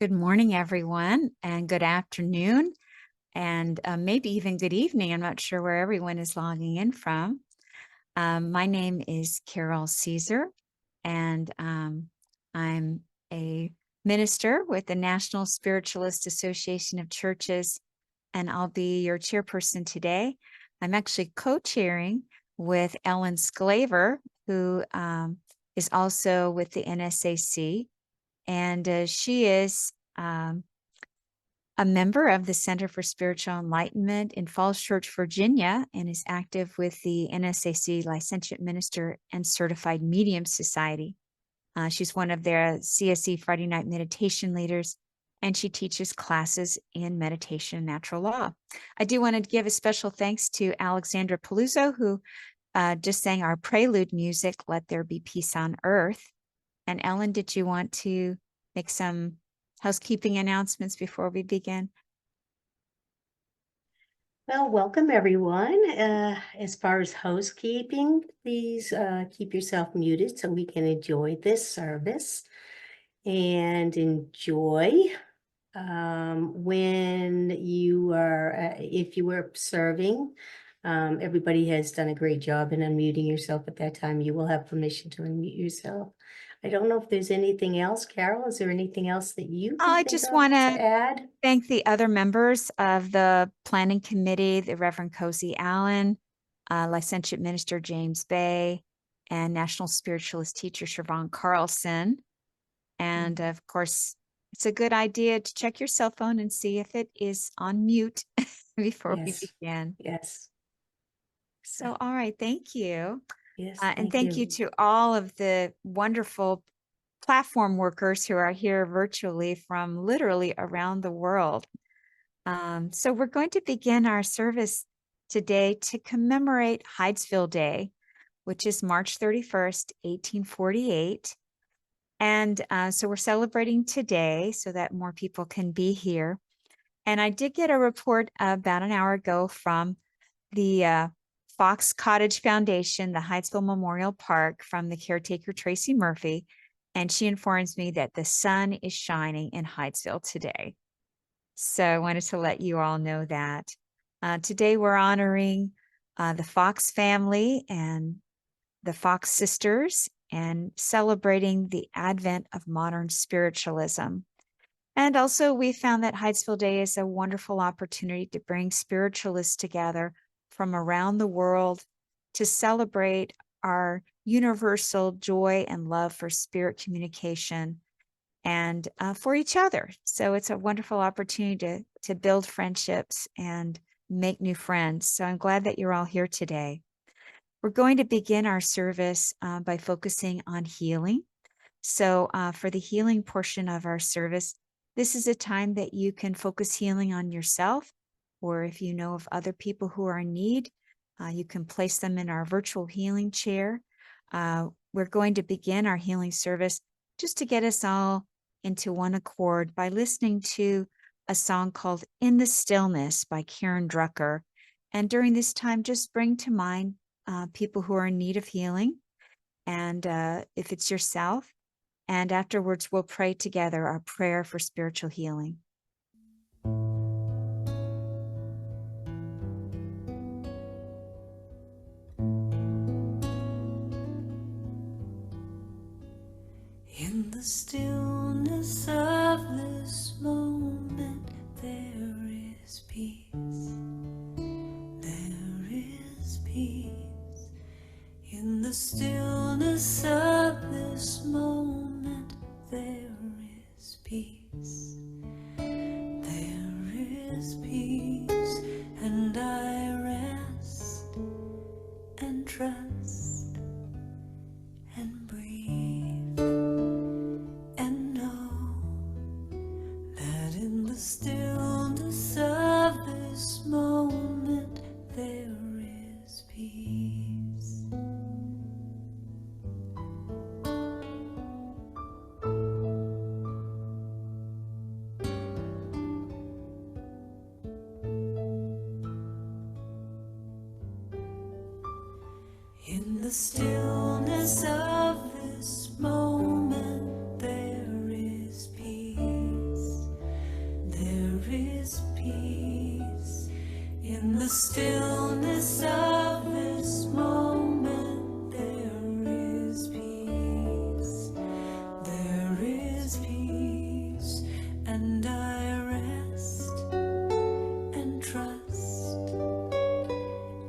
Good morning, everyone, and good afternoon, and maybe even good evening. I'm not sure where everyone is logging in from. My name is Carol Caesar, and I'm a minister with the National Spiritualist Association of Churches, and I'll be your chairperson today. I'm actually co-chairing with Ellen Sclaver, who is also with the NSAC, and she is a member of the Center for Spiritual Enlightenment in Falls Church, Virginia, and is active with the NSAC Licentiate Minister and Certified Medium Society. She's one of their CSE Friday night meditation leaders, and she teaches classes in meditation and natural law. I do want to give a special thanks to Alexandra Paluzzo, who just sang our prelude music, Let There Be Peace on Earth. And Ellen, did you want to make some housekeeping announcements before we begin? Well, welcome everyone. As far as housekeeping, please keep yourself muted so we can enjoy this service and enjoy when you are, if you were serving, everybody has done a great job in unmuting yourself at that time. You will have permission to unmute yourself. I don't know if there's anything else. Carol, is there anything else that you can I think just of want to to add? thank the other members of the planning committee, the Reverend Cozy Allen, Licentiate Minister James Bay, and National Spiritualist Teacher Siobhan Carlson. And of course, it's a good idea to check your cell phone and see if it is on mute before we Yes, begin. yes, So, all right, thank you. yes, And thank thank you you. to all of the wonderful platform workers who are here virtually from literally around the world. So we're going to begin our service today to commemorate Hydesville Day, which is March 31st, 1848. And so we're celebrating today so that more people can be here. And I did get a report about an hour ago from the Fox Cottage Foundation, the Hydesville Memorial Park, from the caretaker, Tracy Murphy. And she informs me that the sun is shining in Hydesville today. So I wanted to let you all know that. Today we're honoring the Fox family and the Fox sisters and celebrating the advent of modern spiritualism. And also we found that Hydesville Day is a wonderful opportunity to bring spiritualists together from around the world to celebrate our universal joy and love for spirit communication and for each other. So it's a wonderful opportunity to build friendships and make new friends. So I'm glad that you're all here today. We're going to begin our service by focusing on healing. So for the healing portion of our service, this is a time that you can focus healing on yourself, or if you know of other people who are in need, you can place them in our virtual healing chair. We're going to begin our healing service just to get us all into one accord by listening to a song called In the Stillness by Karen Drucker. And during this time, just bring to mind people who are in need of healing. And if it's yourself, and afterwards we'll pray together our prayer for spiritual healing. In the stillness of this moment, there is peace. There is peace. In the stillness of this moment, there is peace. There is peace, and I rest and trust and breathe and know that in the stillness of this moment there is peace. In the stillness of this moment there is peace. stillness of this moment, there is peace. There is peace, and I rest and trust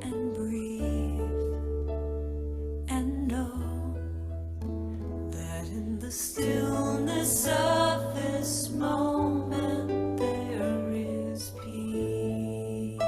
and breathe and know that in the stillness of this moment there is peace.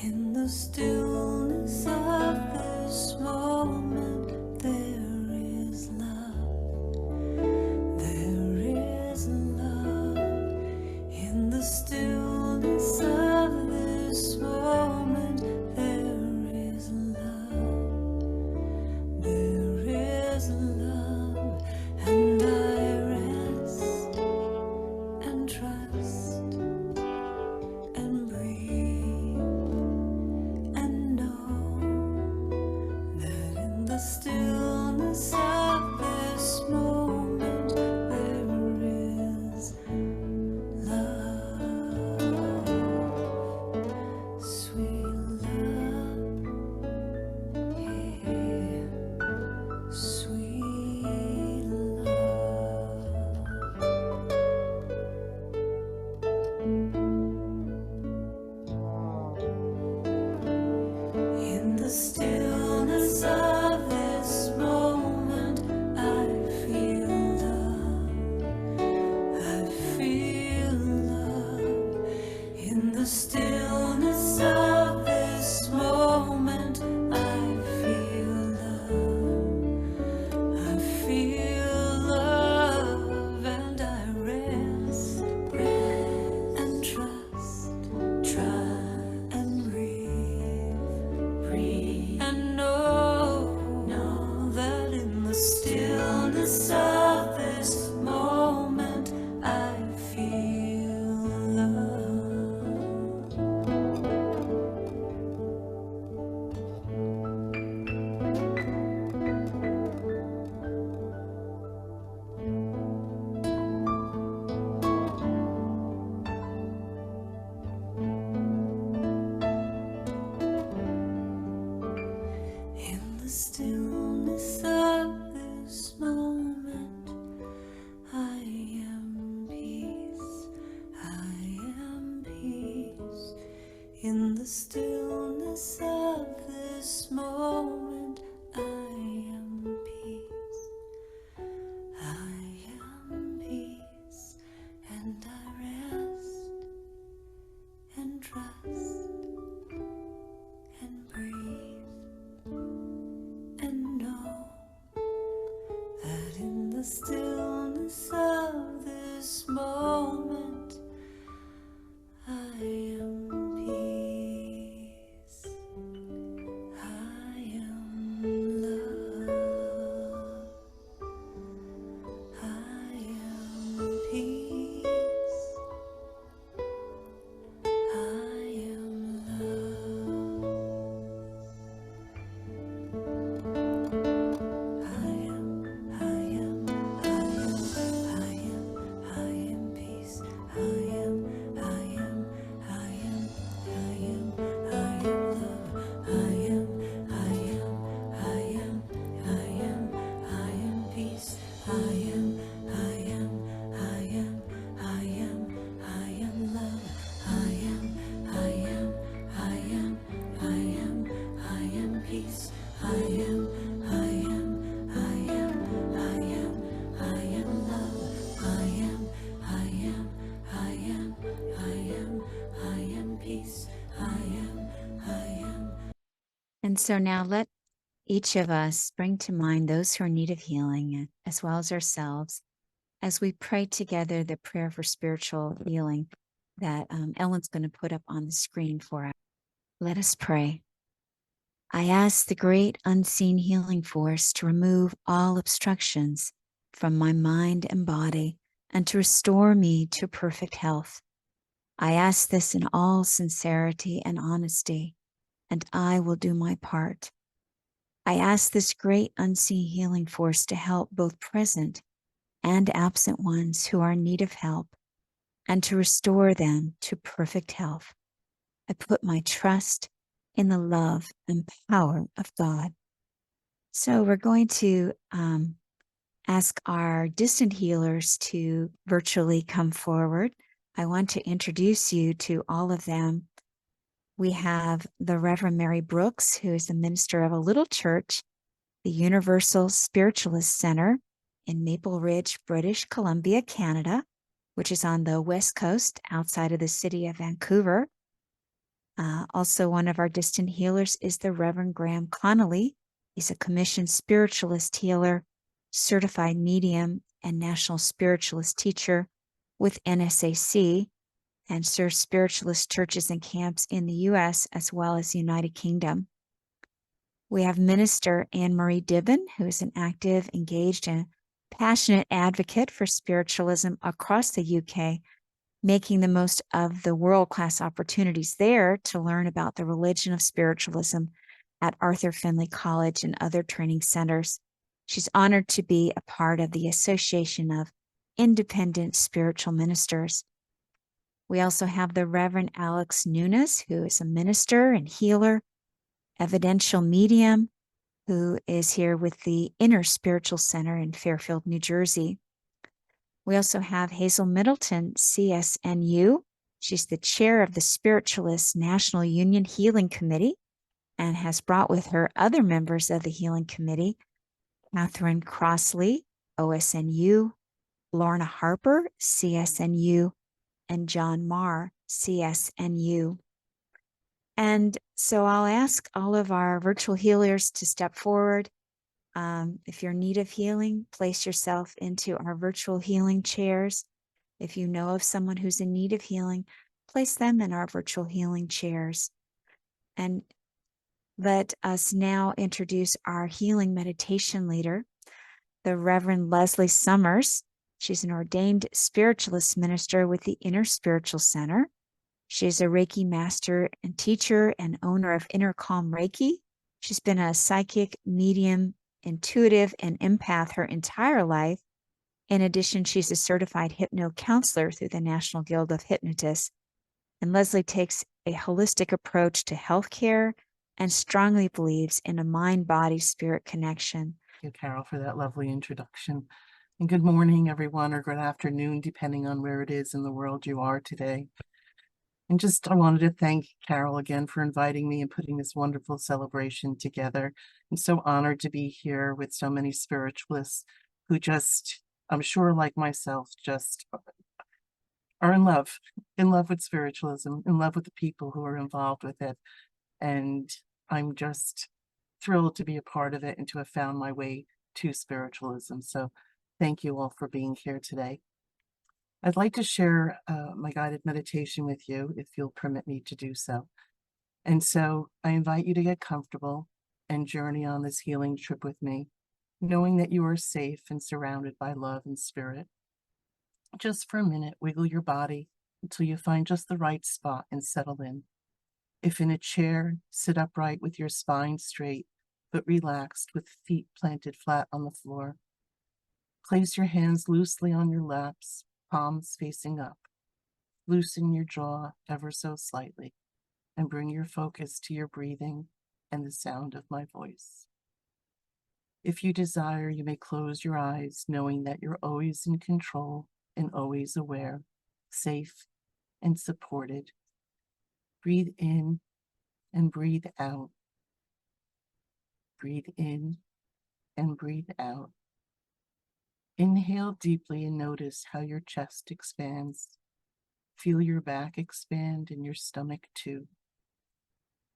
In the stillness of this moment there is love. There is love. In the stillness of this moment there is love. There is love, and I rest and trust and breathe and know that in the stillness of this moment there is love, sweet love, yeah, sweet love. In the stillness of this moment, I feel love. I feel love. In the stillness of this moment, I feel love. I feel love, and I rest and trust and breathe and know that in the stillness of this moment I feel love. In the stillness of this moment, I am peace. I am peace. In the stillness of this moment, I am peace. I am peace, and I rest and trust and breathe and know that in the stillness of this moment I am peace. I am love. I am peace. I am love. I am peace. I am love. I am peace. I am love. I am peace. I am love. I am peace. And so now let each of us bring to mind those who are in need of healing, as well as ourselves, as we pray together the prayer for spiritual healing that Ellen's going to put up on the screen for us. Let us pray. I ask the great unseen healing force to remove all obstructions from my mind and body and to restore me to perfect health. I ask this in all sincerity and honesty, and I will do my part. I ask this great unseen healing force to help both present and absent ones who are in need of help and to restore them to perfect health. I put my trust in the love and power of God. So we're going to ask our distant healers to virtually come forward. I want to introduce you to all of them. We have the Reverend Mary Brooks, who is the minister of a little church, the Universal Spiritualist Center in Maple Ridge, British Columbia, Canada, which is on the West Coast outside of the city of Vancouver. Also, one of our distant healers is the Reverend Graham Connolly. He's a commissioned spiritualist healer, certified medium, and national spiritualist teacher with NSAC, and serves spiritualist churches and camps in the U.S. as well as the United Kingdom. We have Minister Anne Marie Dibben, who is an active, engaged, and passionate advocate for spiritualism across the UK, making the most of the world-class opportunities there to learn about the religion of spiritualism at Arthur Findlay College and other training centers. She's honored to be a part of the Association of Independent Spiritual Ministers. We also have the Reverend Alex Nunes, who is a minister and healer, evidential medium, who is here with the Inner Spiritual Center in Fairfield, New Jersey. We also have Hazel Middleton, CSNU. She's the chair of the Spiritualist National Union Healing Committee and has brought with her other members of the Healing Committee, Catherine Crossley, OSNU, Lorna Harper, CSNU, and John Marr, CSNU. And so I'll ask all of our virtual healers to step forward. If you're in need of healing, place yourself into our virtual healing chairs. If you know of someone who's in need of healing, place them in our virtual healing chairs. And let us now introduce our healing meditation leader, the Reverend Leslie Summers. She's an ordained spiritualist minister with the Inner Spiritual Center. She's a Reiki master and teacher and owner of Inner Calm Reiki. She's been a psychic, medium, intuitive, and empath her entire life. In addition, she's a certified hypno counselor through the National Guild of Hypnotists. And Leslie takes a holistic approach to healthcare and strongly believes in a mind-body-spirit connection. Thank you, Carol, for that lovely introduction. And good morning, everyone, or good afternoon, depending on where it is in the world you are today. And I wanted to thank Carol again for inviting me and putting this wonderful celebration together. I'm so honored to be here with so many spiritualists who I'm sure like myself, just are in love with spiritualism, in love with the people who are involved with it. And I'm just thrilled to be a part of it and to have found my way to spiritualism. So thank you all for being here today. I'd like to share my guided meditation with you, if you'll permit me to do so. And so I invite you to get comfortable and journey on this healing trip with me, knowing that you are safe and surrounded by love and spirit. Just for a minute, wiggle your body until you find just the right spot and settle in. If in a chair, sit upright with your spine straight, but relaxed with feet planted flat on the floor. Place your hands loosely on your laps, palms facing up. Loosen your jaw ever so slightly and bring your focus to your breathing and the sound of my voice. If you desire, you may close your eyes, knowing that you're always in control and always aware, safe and supported. Breathe in and breathe out. Breathe in and breathe out. Inhale deeply and notice how your chest expands. Feel your back expand and your stomach too.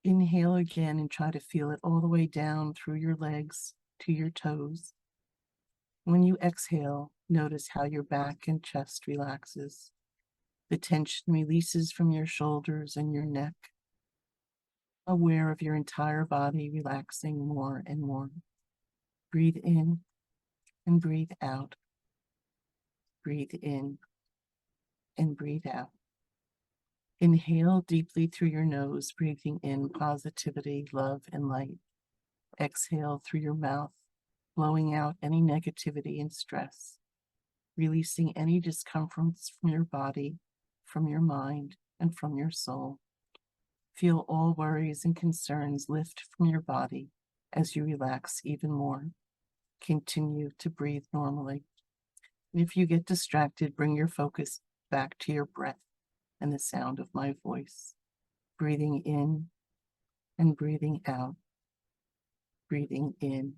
Inhale again and try to feel it all the way down through your legs to your toes. When you exhale, notice how your back and chest relaxes. The tension releases from your shoulders and your neck. Aware of your entire body relaxing more and more. Breathe in and breathe out. Breathe in and breathe out. Inhale deeply through your nose, breathing in positivity, love, and light. Exhale through your mouth, blowing out any negativity and stress, releasing any discomforts from your body, from your mind, and from your soul. Feel all worries and concerns lift from your body as you relax even more. Continue to breathe normally. And if you get distracted, bring your focus back to your breath and the sound of my voice. Breathing in and breathing out. Breathing in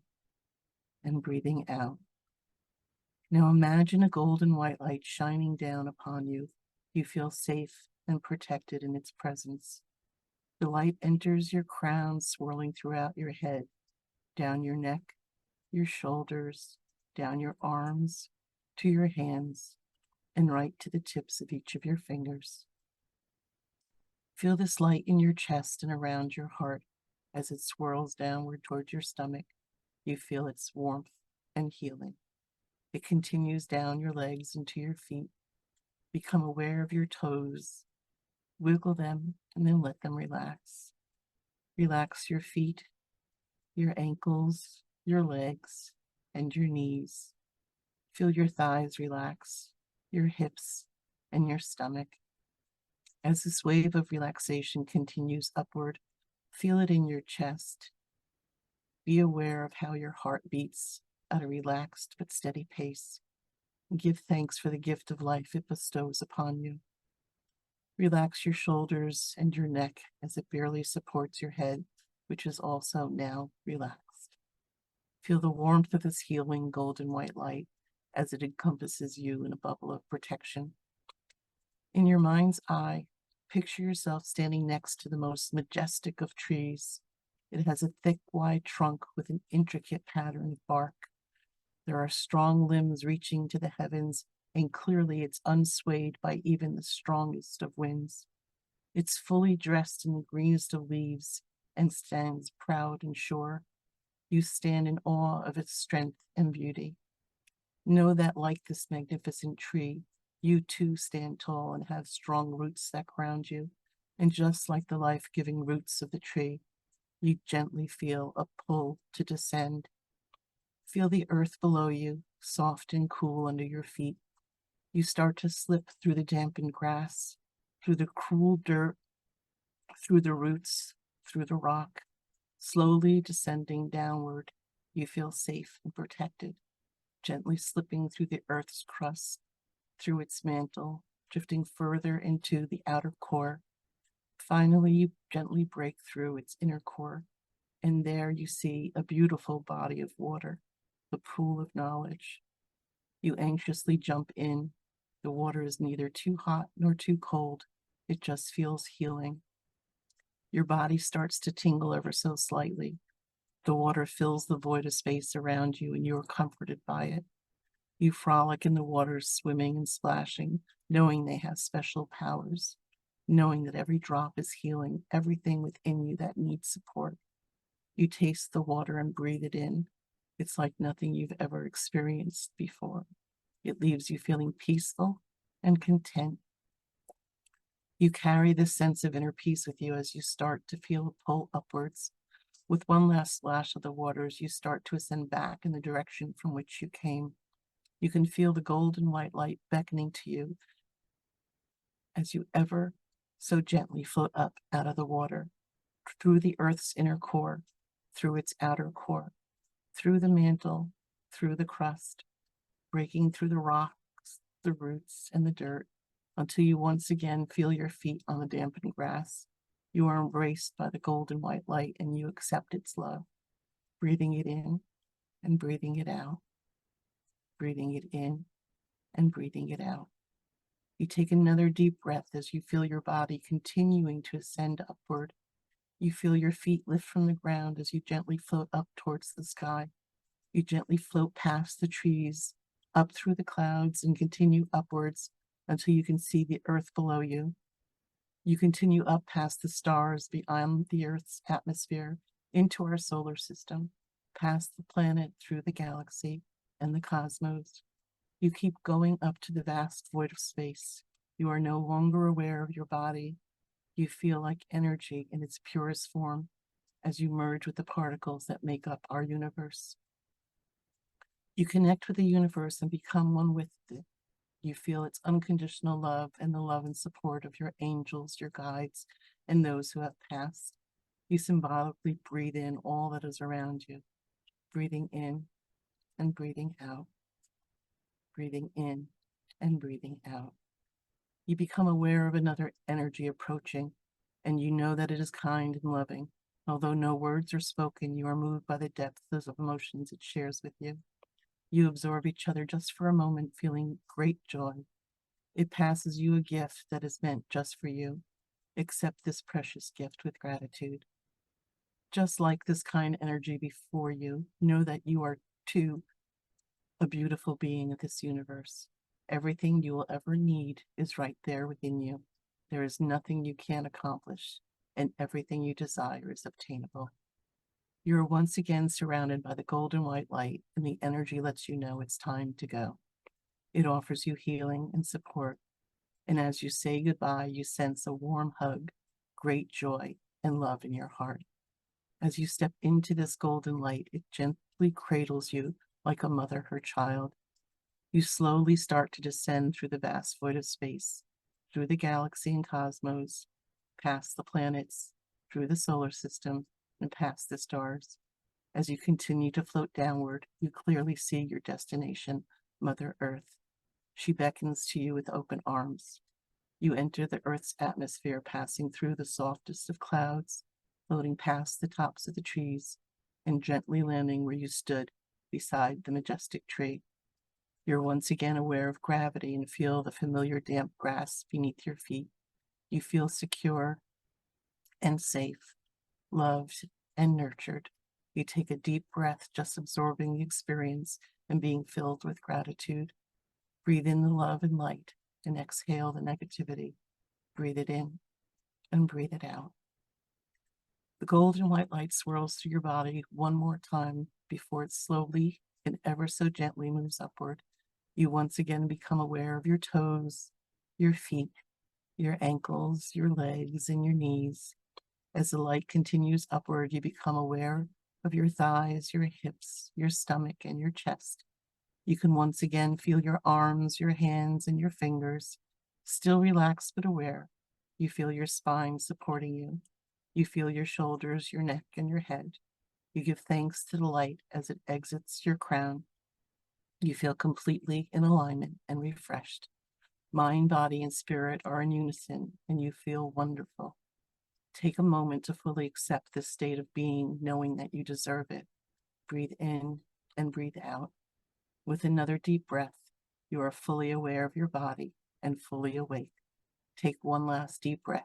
and breathing out. Now imagine a golden white light shining down upon you. You feel safe and protected in its presence. The light enters your crown, swirling throughout your head, down your neck, your shoulders, down your arms, to your hands, and right to the tips of each of your fingers. Feel this light in your chest and around your heart as it swirls downward towards your stomach. You feel its warmth and healing. It continues down your legs and to your feet. Become aware of your toes. Wiggle them and then let them relax. Relax your feet, your ankles, your legs, and your knees. Feel your thighs relax, your hips, and your stomach. As this wave of relaxation continues upward, feel it in your chest. Be aware of how your heart beats at a relaxed but steady pace. Give thanks for the gift of life it bestows upon you. Relax your shoulders and your neck as it barely supports your head, which is also now relaxed. Feel the warmth of this healing golden white light as it encompasses you in a bubble of protection. In your mind's eye, picture yourself standing next to the most majestic of trees. It has a thick, wide trunk with an intricate pattern of bark. There are strong limbs reaching to the heavens, and clearly it's unswayed by even the strongest of winds. It's fully dressed in the greenest of leaves and stands proud and sure. You stand in awe of its strength and beauty. Know that like this magnificent tree, you too stand tall and have strong roots that ground you. And just like the life-giving roots of the tree, you gently feel a pull to descend. Feel the earth below you, soft and cool under your feet. You start to slip through the dampened grass, through the cruel dirt, through the roots, through the rock. Slowly descending downward, you feel safe and protected, gently slipping through the earth's crust, through its mantle, drifting further into the outer core. Finally, you gently break through its inner core, and there you see a beautiful body of water, the pool of knowledge. You anxiously jump in. The water is neither too hot nor too cold. It just feels healing. Your body starts to tingle ever so slightly. The water fills the void of space around you, and you are comforted by it. You frolic in the waters, swimming and splashing, knowing they have special powers, knowing that every drop is healing everything within you that needs support. You taste the water and breathe it in. It's like nothing you've ever experienced before. It leaves you feeling peaceful and content. You carry this sense of inner peace with you as you start to feel a pull upwards. With one last splash of the waters, you start to ascend back in the direction from which you came. You can feel the golden white light beckoning to you as you ever so gently float up out of the water, through the earth's inner core, through its outer core, through the mantle, through the crust, breaking through the rocks, the roots, and the dirt, until you once again feel your feet on the dampened grass. You are embraced by the golden white light, and you accept its love, breathing it in and breathing it out, breathing it in and breathing it out. You take another deep breath as you feel your body continuing to ascend upward. You feel your feet lift from the ground as you gently float up towards the sky. You gently float past the trees, up through the clouds, and continue upwards until you can see the earth below you. You continue up past the stars, beyond the Earth's atmosphere, into our solar system, past the planet, through the galaxy and the cosmos. You keep going up to the vast void of space. You are no longer aware of your body. You feel like energy in its purest form as you merge with the particles that make up our universe. You connect with the universe and become one with it. You feel its unconditional love and the love and support of your angels, your guides, and those who have passed. You symbolically breathe in all that is around you, breathing in and breathing out, breathing in and breathing out. You become aware of another energy approaching, and you know that it is kind and loving. Although no words are spoken, you are moved by the depths of emotions it shares with you. You absorb each other just for a moment, feeling great joy. It passes you a gift that is meant just for you. Accept this precious gift with gratitude. Just like this kind energy before you, know that you are too a beautiful being of this universe. Everything you will ever need is right there within you. There is nothing you can't accomplish, and everything you desire is obtainable. You are once again surrounded by the golden white light, and the energy lets you know it's time to go. It offers you healing and support, and as you say goodbye, you sense a warm hug, great joy, and love in your heart. As you step into this golden light, it gently cradles you like a mother her child. You slowly start to descend through the vast void of space, through the galaxy and cosmos, past the planets, through the solar system, and past the stars. As you continue to float downward, you clearly see your destination, Mother Earth. She beckons to you with open arms. You enter the Earth's atmosphere, passing through the softest of clouds, floating past the tops of the trees, and gently landing where you stood beside the majestic tree. You're once again aware of gravity and feel the familiar damp grass beneath your feet. You feel secure and safe, loved and nurtured. You take a deep breath, just absorbing the experience and being filled with gratitude. Breathe in the love and light and exhale the negativity. Breathe it in and breathe it out. The golden white light swirls through your body one more time before it slowly and ever so gently moves upward. You once again become aware of your toes, your feet, your ankles, your legs, and your knees. As the light continues upward, you become aware of your thighs, your hips, your stomach, and your chest. You can once again feel your arms, your hands, and your fingers, still relaxed but aware. You feel your spine supporting you. You feel your shoulders, your neck, and your head. You give thanks to the light as it exits your crown. You feel completely in alignment and refreshed. Mind, body, and spirit are in unison, and you feel wonderful. Take a moment to fully accept this state of being, knowing that you deserve it. Breathe in and breathe out. With another deep breath, you are fully aware of your body and fully awake. Take one last deep breath,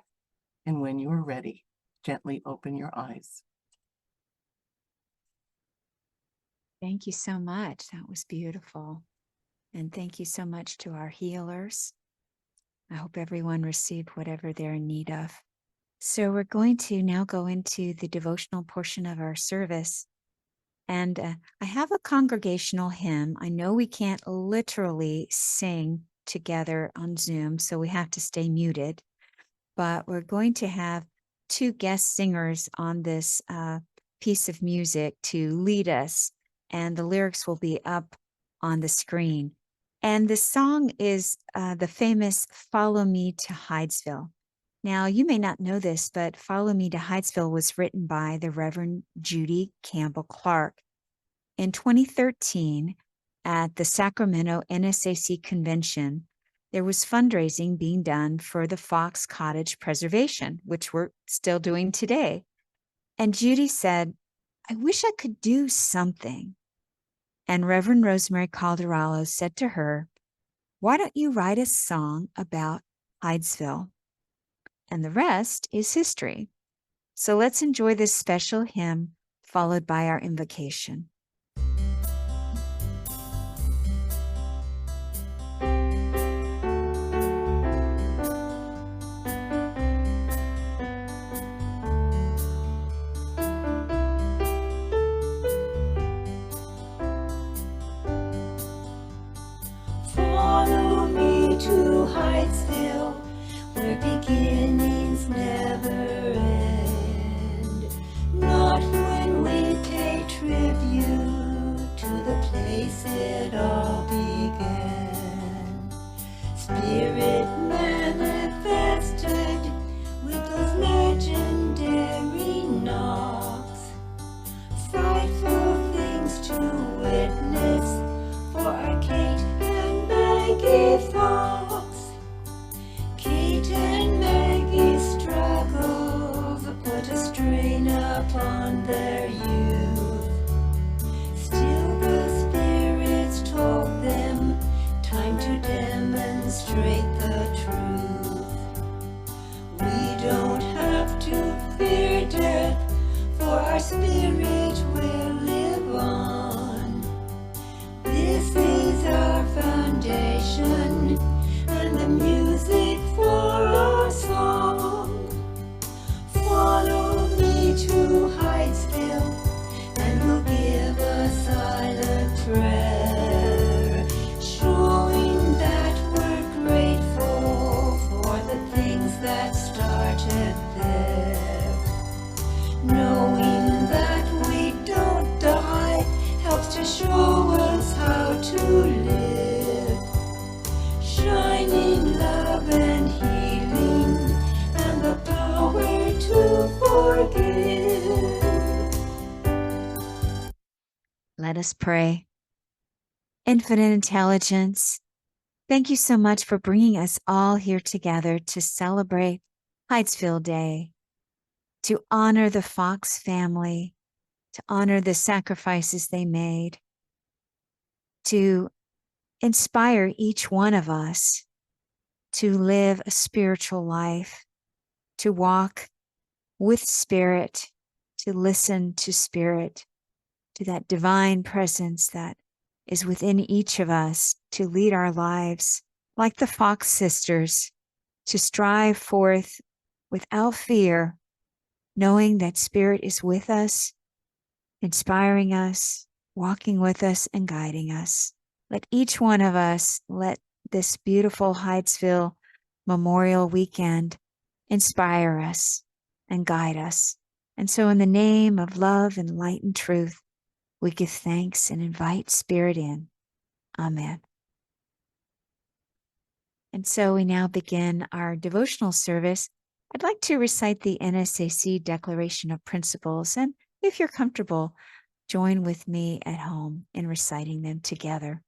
and when you are ready, gently open your eyes. Thank you so much. That was beautiful. And thank you so much to our healers. I hope everyone received whatever they're in need of. So we're going to now go into the devotional portion of our service. And I have a congregational hymn. I know we can't literally sing together on Zoom, so we have to stay muted. But we're going to have two guest singers on this piece of music to lead us, and the lyrics will be up on the screen. And the song is the famous Follow Me to Hydesville. Now, you may not know this, but Follow Me to Hydesville was written by the Reverend Judy Campbell Clark. In 2013, at the Sacramento NSAC convention, there was fundraising being done for the Fox Cottage preservation, which we're still doing today. And Judy said, I wish I could do something. And Reverend Rosemary Calderalo said to her, why don't you write a song about Hydesville? And the rest is history. So let's enjoy this special hymn, followed by our invocation. Follow me to Hydesville, where beginnings never Kate and Maggie's struggles put a strain upon their youth. Still the spirits told them time to demonstrate the truth. We don't have to fear death, for our spirit will live on. This is our foundation and the music for our song. Follow me to Hydesville, and we'll give a silent prayer, showing that we're grateful for the things that started there. Knowing that we don't die helps to show us how to live, shining love and healing and the power to forgive. Let us pray. Infinite intelligence, thank you so much for bringing us all here together to celebrate Hydesville Day, to honor the Fox family, to honor the sacrifices they made, to inspire each one of us to live a spiritual life, to walk with spirit, to listen to spirit, to that divine presence that is within each of us, to lead our lives like the Fox sisters, to strive forth without fear, knowing that spirit is with us, inspiring us, walking with us, and guiding us. Let each one of us let this beautiful Hydesville Memorial Weekend inspire us and guide us. And so in the name of love and light and truth, we give thanks and invite spirit in. Amen. And so we now begin our devotional service. I'd like to recite the NSAC Declaration of Principles, and if you're comfortable, join with me at home in reciting them together.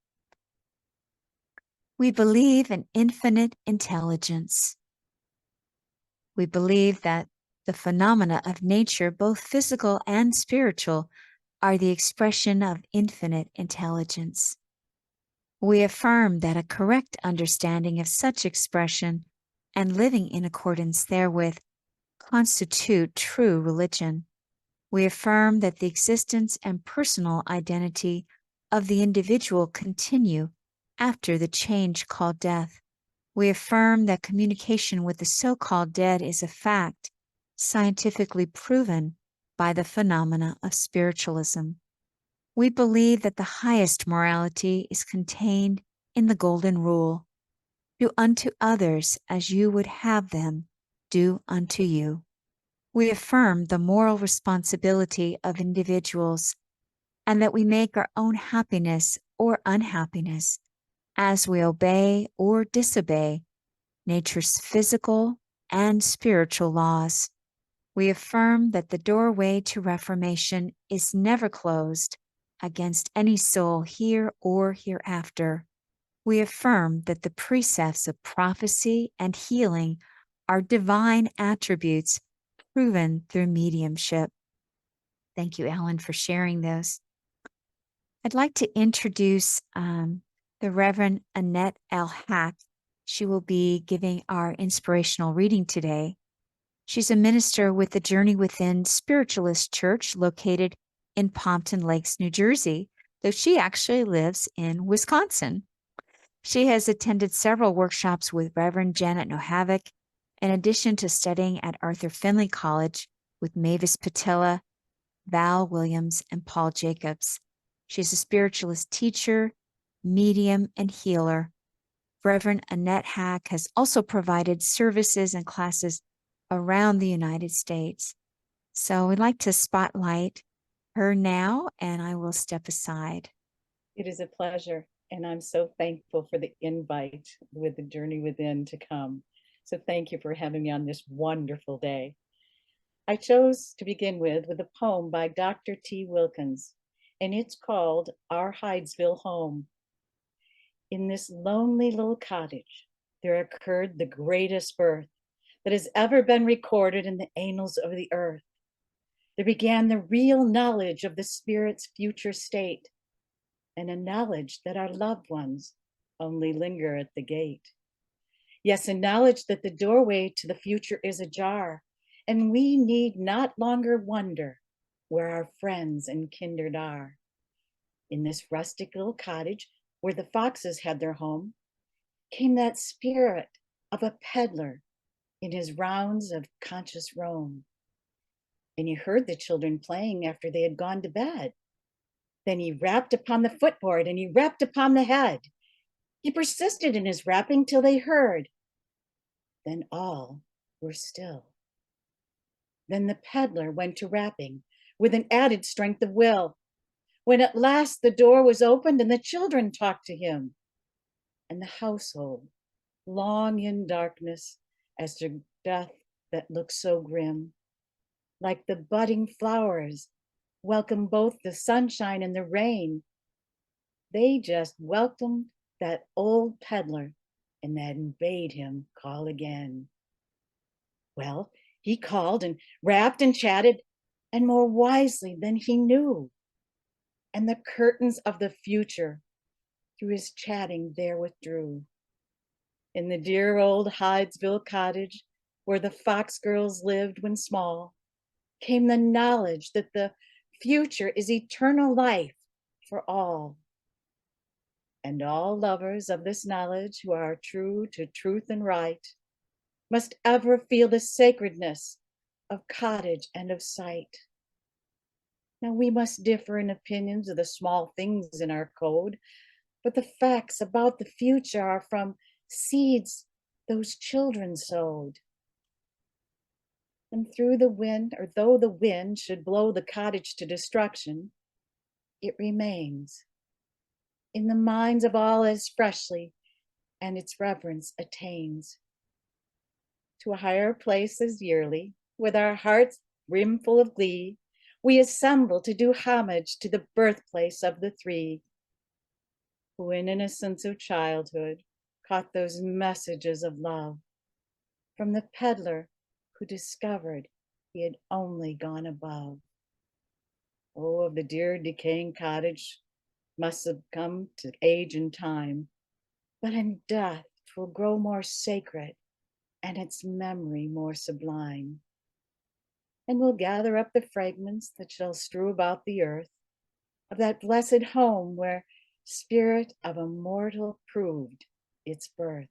We believe in infinite intelligence. We believe that the phenomena of nature, both physical and spiritual, are the expression of infinite intelligence. We affirm that a correct understanding of such expression and living in accordance therewith constitute true religion. We affirm that the existence and personal identity of the individual continue after the change called death. We affirm that communication with the so-called dead is a fact, scientifically proven by the phenomena of spiritualism. We believe that the highest morality is contained in the Golden Rule: do unto others as you would have them do unto you. We affirm the moral responsibility of individuals, and that we make our own happiness or unhappiness as we obey or disobey nature's physical and spiritual laws. We affirm that the doorway to reformation is never closed against any soul here or hereafter. We affirm that the precepts of prophecy and healing are divine attributes proven through mediumship. Thank you, Ellen, for sharing those. I'd like to introduce the Reverend Annette L. Hack. She will be giving our inspirational reading today. She's a minister with the Journey Within Spiritualist Church located in Pompton Lakes, New Jersey, though she actually lives in Wisconsin. She has attended several workshops with Reverend Janet Nohavik, in addition to studying at Arthur Findlay College with Mavis Patilla, Val Williams, and Paul Jacobs. She's a spiritualist teacher, medium, and healer. Reverend Annette Hack has also provided services and classes around the United States. So we'd like to spotlight her now, and I will step aside. It is a pleasure, and I'm so thankful for the invite with the Journey Within to come. So thank you for having me on this wonderful day. I chose to begin with a poem by Dr. T. Wilkins, and it's called Our Hydesville Home. In this lonely little cottage, there occurred the greatest birth that has ever been recorded in the annals of the earth. There began the real knowledge of the spirit's future state, and a knowledge that our loved ones only linger at the gate. Yes, a knowledge that the doorway to the future is ajar, and we need not longer wonder where our friends and kindred are. In this rustic little cottage where the foxes had their home, came that spirit of a peddler in his rounds of conscious roam. And he heard the children playing after they had gone to bed. Then he rapped upon the footboard and he rapped upon the head. He persisted in his rapping till they heard. Then all were still. Then the peddler went to rapping with an added strength of will. When at last the door was opened and the children talked to him, and the household, long in darkness as to death that looked so grim, like the budding flowers, welcomed both the sunshine and the rain. They just welcomed that old peddler and then bade him call again. Well, he called and rapped and chatted, and more wisely than he knew. And the curtains of the future through his chatting there withdrew. In the dear old Hydesville cottage where the fox girls lived when small, came the knowledge that the future is eternal life for all. And all lovers of this knowledge who are true to truth and right must ever feel the sacredness of cottage and of sight. Now we must differ in opinions of the small things in our code, but the facts about the future are from seeds those children sowed. And through the wind, or though the wind should blow the cottage to destruction, it remains in the minds of all as freshly, and its reverence attains. To a higher place as yearly, with our hearts brimful of glee, we assemble to do homage to the birthplace of the three, who in innocence of childhood caught those messages of love from the peddler who discovered he had only gone above. Oh, of the dear decaying cottage must have come to age and time, but in death 'twill grow more sacred and its memory more sublime. And we'll gather up the fragments that shall strew about the earth of that blessed home where spirit of a mortal proved its birth.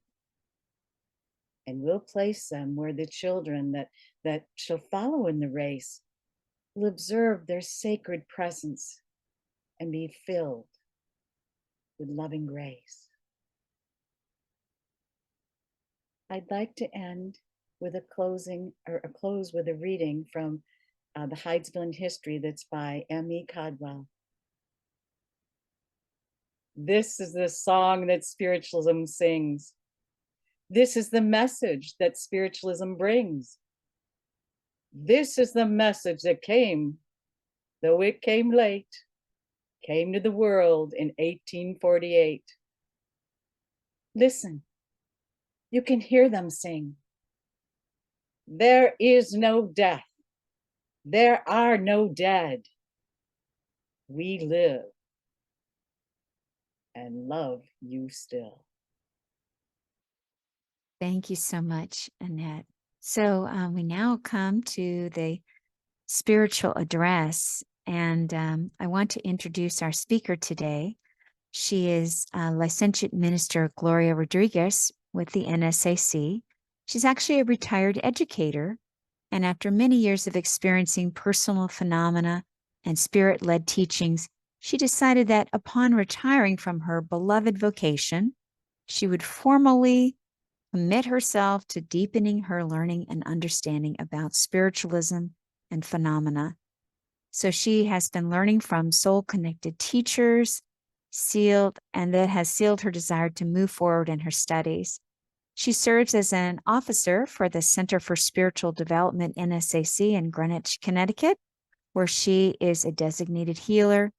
And we'll place them where the children that shall follow in the race will observe their sacred presence and be filled with loving grace. I'd like to end with a close with a reading from the Hydesville history that's by M.E. Codwell. This is the song that spiritualism sings. This is the message that spiritualism brings. This is the message that came, though it came late, came to the world in 1848. Listen, you can hear them sing. There is no death. There are no dead. We live and love you still. Thank you so much, Annette. So we now come to the spiritual address, and I want to introduce our speaker today. She is Licentiate Minister Gloria Rodriguez with the NSAC. She's actually a retired educator, and after many years of experiencing personal phenomena and spirit-led teachings, she decided that upon retiring from her beloved vocation, she would formally commit herself to deepening her learning and understanding about spiritualism and phenomena. So she has been learning from soul-connected teachers, and that has sealed her desire to move forward in her studies. She serves as an officer for the Center for Spiritual Development, NSAC, in Greenwich, Connecticut, where she is a designated healer,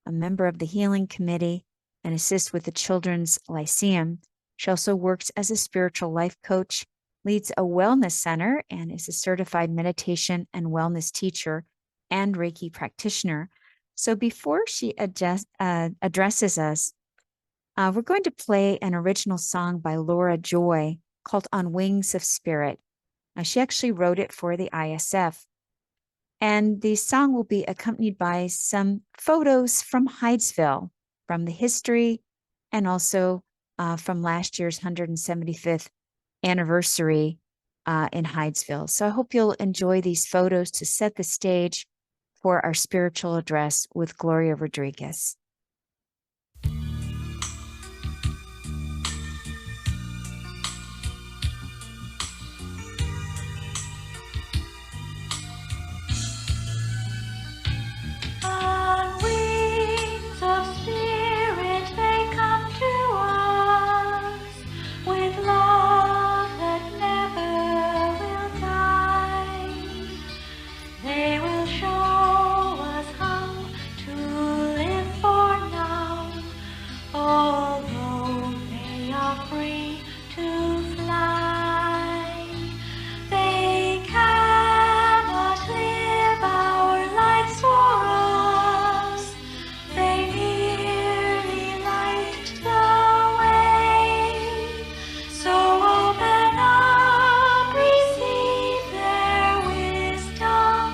a member of the Healing Committee, and assists with the Children's Lyceum. She also works as a spiritual life coach, leads a wellness center, and is a certified meditation and wellness teacher and Reiki practitioner. So before she addresses us, we're going to play an original song by Laura Joy called On Wings of Spirit. She actually wrote it for the ISF. And the song will be accompanied by some photos from Hydesville, from the history, and also from last year's 175th anniversary in Hydesville. So I hope you'll enjoy these photos to set the stage for our spiritual address with Gloria Rodriguez. On wings of spirit they come to us, with love that never will die. They will show us how to live for now, although they are free to fly. They cannot live our lives for us. They merely light the way. So open up, receive their wisdom,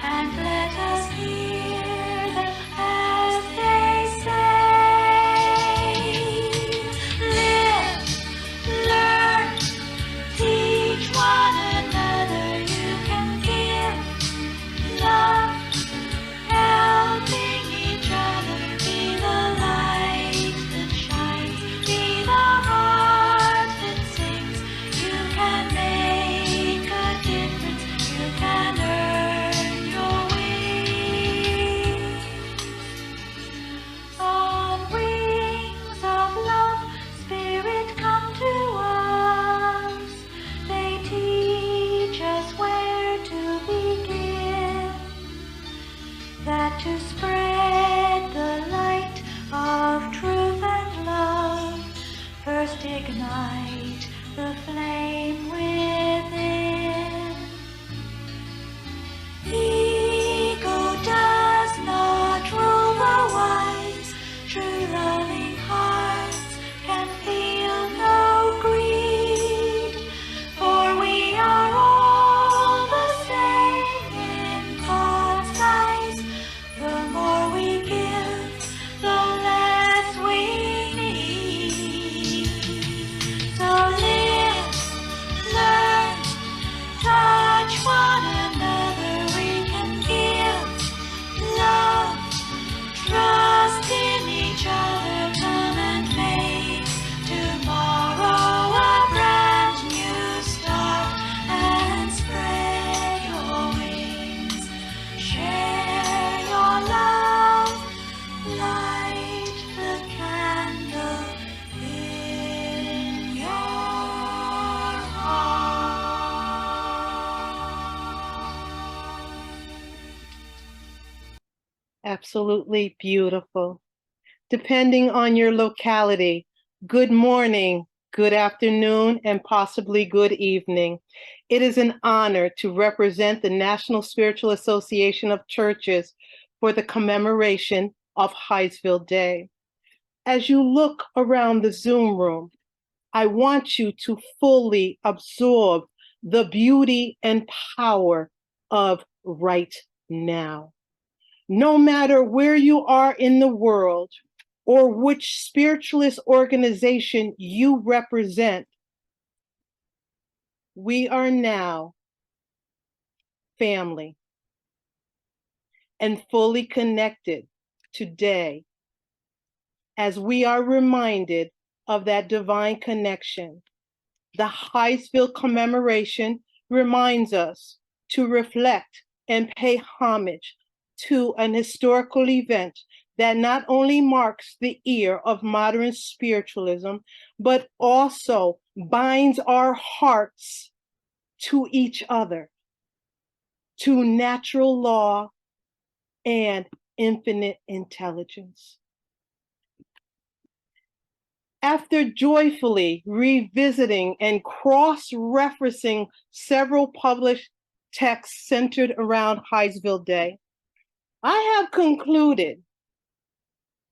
and let us hear them as they say. Live, learn, teach one another. You can give love, helping each other. Be the light that shines, be the heart that sings. You can make a difference. You can earn your wings. On wings of love, spirit come to us. They teach us where to begin, that to spread the light of truth and love, first ignite the flame within. Ego does not rule the wise. True loving hearts can feel no greed, for we are all the same in God's eyes. The more we give, the less we need. So live, learn, touch one another. We can give love, trust in each other. Come and make tomorrow a brand new start, and spread your wings. Share your love, light the candle in your heart. Absolutely beautiful. Depending on your locality, good morning, good afternoon, and possibly good evening. It is an honor to represent the National Spiritual Association of Churches for the commemoration of Hydesville Day. As you look around the Zoom room, I want you to fully absorb the beauty and power of right now. No matter where you are in the world or which spiritualist organization you represent, we are now family and fully connected today as we are reminded of that divine connection. The Hydesville commemoration reminds us to reflect and pay homage to an historical event that not only marks the era of modern spiritualism, but also binds our hearts to each other, to natural law and infinite intelligence. After joyfully revisiting and cross-referencing several published texts centered around Hydesville Day, I have concluded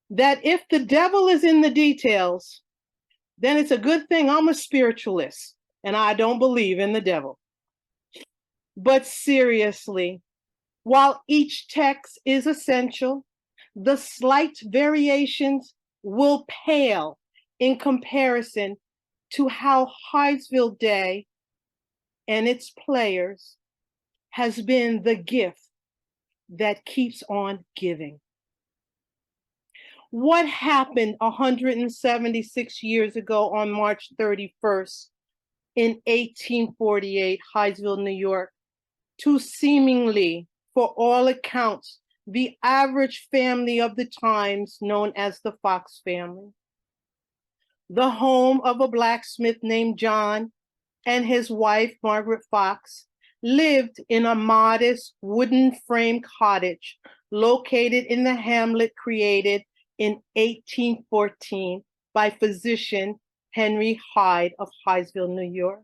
that if the devil is in the details, then it's a good thing I'm a spiritualist and I don't believe in the devil. But seriously, while each text is essential, the slight variations will pale in comparison to how Hydesville Day and its players has been the gift that keeps on giving. What happened 176 years ago on March 31st in 1848, Hydesville, New York, to seemingly, for all accounts, the average family of the times known as the Fox family? The home of a blacksmith named John and his wife, Margaret Fox, lived in a modest wooden frame cottage located in the hamlet created in 1814 by physician Henry Hyde of Hydesville, New York.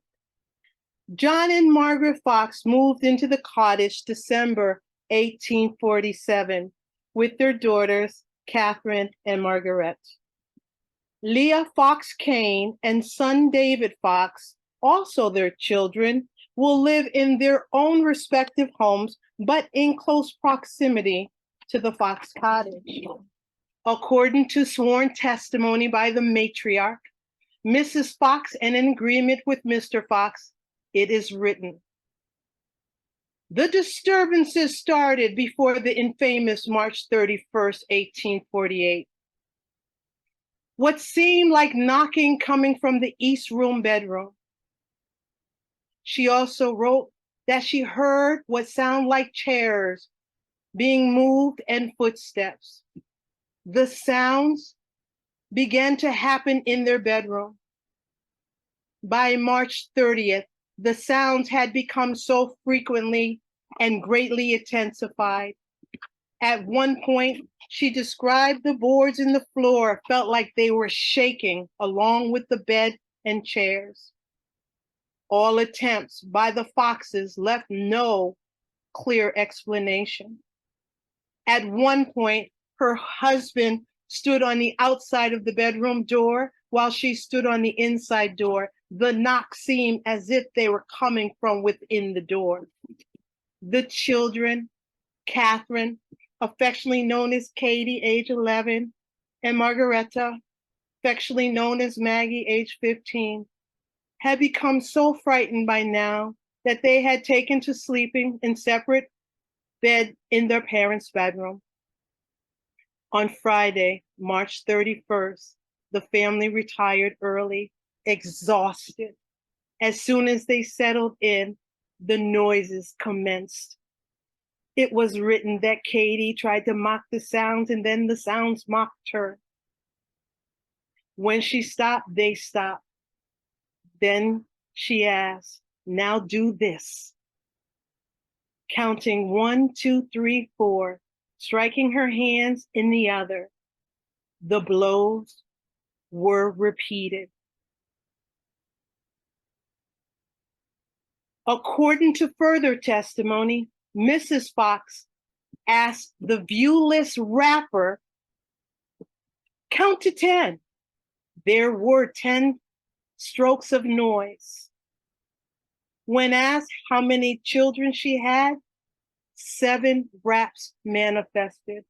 John and Margaret Fox moved into the cottage December 1847 with their daughters, Catherine and Margaret. Leah Fox Kane and son David Fox, also their children, will live in their own respective homes, but in close proximity to the Fox cottage. According to sworn testimony by the matriarch, Mrs. Fox, and in agreement with Mr. Fox, it is written, the disturbances started before the infamous March 31st, 1848. What seemed like knocking coming from the East Room bedroom. She also wrote that she heard what sounded like chairs being moved and footsteps. The sounds began to happen in their bedroom. By March 30th, the sounds had become so frequently and greatly intensified. At one point, she described the boards in the floor felt like they were shaking along with the bed and chairs. All attempts by the Foxes left no clear explanation. At one point, her husband stood on the outside of the bedroom door while she stood on the inside door. The knocks seemed as if they were coming from within the door. The children, Catherine, affectionately known as Katie, age 11, and Margaretta, affectionately known as Maggie, age 15, had become so frightened by now that they had taken to sleeping in separate beds in their parents' bedroom. On Friday, March 31st, the family retired early, exhausted. As soon as they settled in, the noises commenced. It was written that Katie tried to mock the sounds and then the sounds mocked her. When she stopped, they stopped. Then she asked, now do this. Counting 1, 2, 3, 4, striking her hands in the other. The blows were repeated. According to further testimony, Mrs. Fox asked the viewless rapper, count to 10. There were 10 strokes of noise. When asked how many children she had, 7 raps manifested.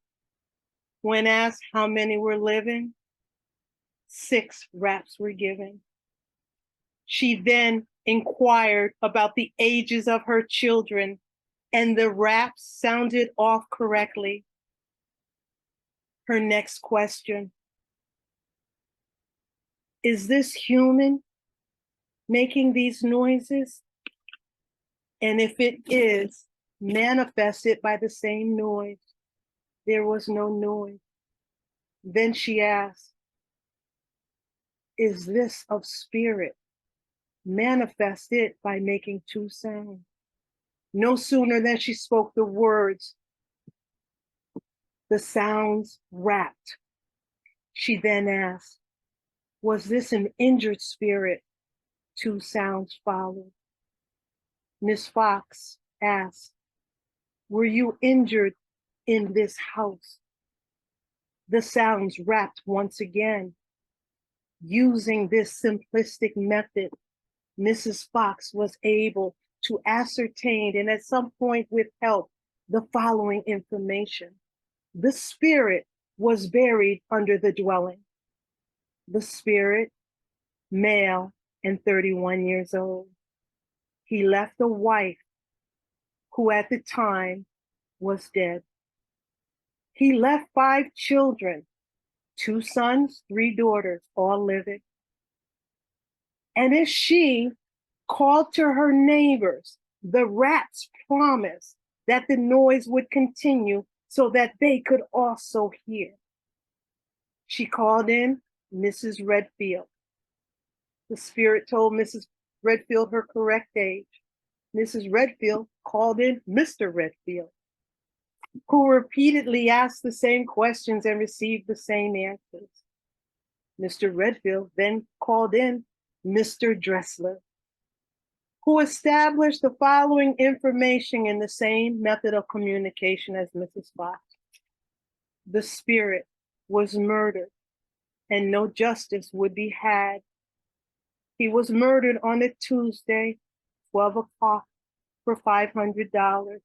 When asked how many were living, 6 raps were given. She then inquired about the ages of her children, and the raps sounded off correctly. Her next question, is this human making these noises? And if it is manifested by the same noise, there was no noise. Then she asked, is this of spirit manifested by making 2 sounds? No sooner than she spoke the words, the sounds rapped. She then asked, Was this an injured spirit? Two sounds followed. Miss Fox asked, were you injured in this house? The sounds rapped once again. Using this simplistic method, Mrs. Fox was able to ascertain and at some point with help the following information. The spirit was buried under the dwelling. The spirit, male and 31 years old. He left a wife who at the time was dead. He left 5 children, 2 sons, 3 daughters, all living. And as she called to her neighbors, the rats promised that the noise would continue so that they could also hear. She called in Mrs. Redfield. The spirit told Mrs. Redfield her correct age. Mrs. Redfield called in Mr. Redfield, who repeatedly asked the same questions and received the same answers. Mr. Redfield then called in Mr. Dressler, who established the following information in the same method of communication as Mrs. Fox. The spirit was murdered and no justice would be had. He was murdered on a Tuesday, 12 o'clock, for $500.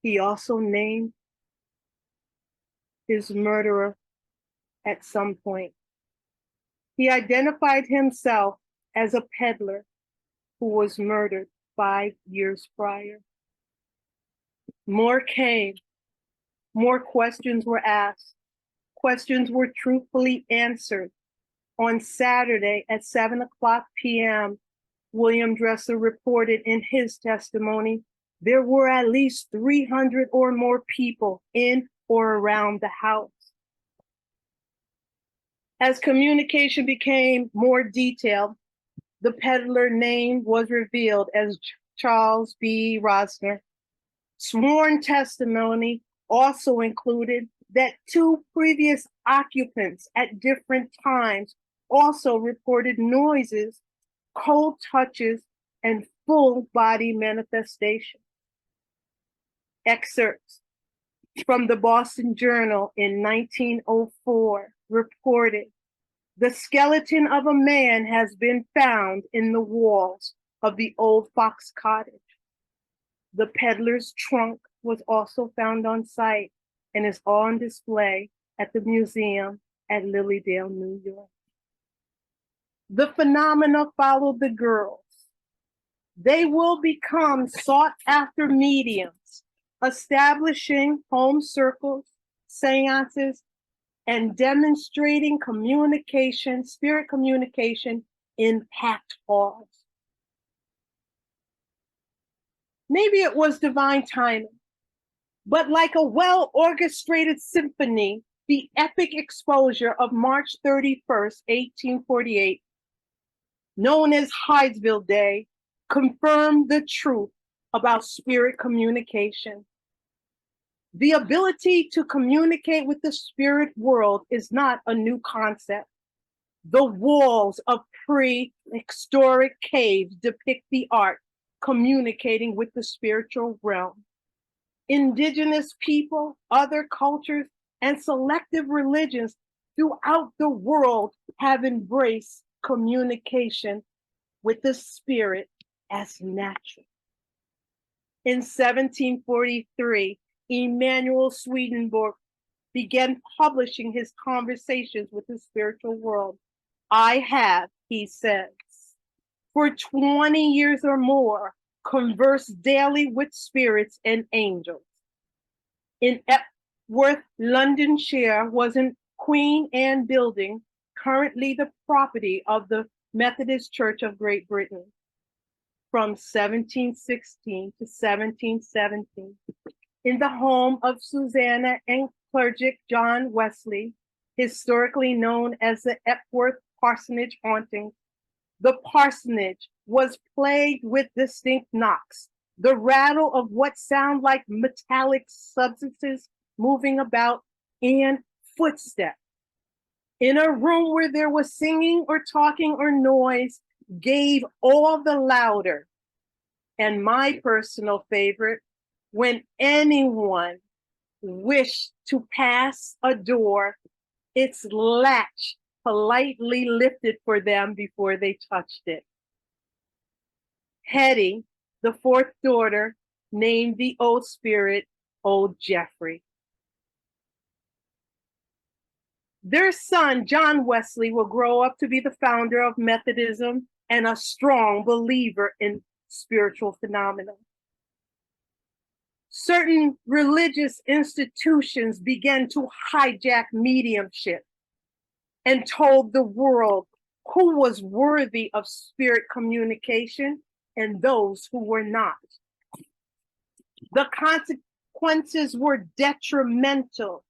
He also named his murderer at some point. He identified himself as a peddler who was murdered 5 years prior. More came. More questions were asked. Questions were truthfully answered. On Saturday at 7:00 p.m., William Dressler reported in his testimony, there were at least 300 or more people in or around the house. As communication became more detailed, the peddler name was revealed as Charles B. Rosner. Sworn testimony also included that 2 previous occupants at different times also reported noises, cold touches, and full body manifestations. Excerpts from the Boston Journal in 1904 reported, the skeleton of a man has been found in the walls of the old Fox cottage. The peddler's trunk was also found on site and is on display at the museum at Lilydale, New York. The phenomena followed the girls. They will become sought-after mediums, establishing home circles, seances, and demonstrating communication, spirit communication in packed halls. Maybe it was divine timing, but like a well-orchestrated symphony, the epic exposure of March 31st, 1848, known as Hydesville Day, confirmed the truth about spirit communication. The ability to communicate with the spirit world is not a new concept. The walls of prehistoric caves depict the art communicating with the spiritual realm. Indigenous people, other cultures, and selective religions throughout the world have embraced communication with the spirit as natural. In 1743, Emanuel Swedenborg began publishing his conversations with the spiritual world. I have, he says, for 20 years or more, conversed daily with spirits and angels. In Epworth, Londonshire, was a Queen Anne building, currently the property of the Methodist Church of Great Britain. From 1716 to 1717, in the home of Susanna and clergyman John Wesley, historically known as the Epworth Parsonage haunting, the parsonage was plagued with distinct knocks, the rattle of what sound like metallic substances moving about, and footsteps. in a room where there was singing or talking or noise, gave all the louder. And my personal favorite, when anyone wished to pass a door, its latch politely lifted for them before they touched it. Hetty, the fourth daughter, named the old spirit Old Jeffrey. Their son, John Wesley, will grow up to be the founder of Methodism and a strong believer in spiritual phenomena. Certain religious institutions began to hijack mediumship and told the world who was worthy of spirit communication and those who were not. The consequences were detrimental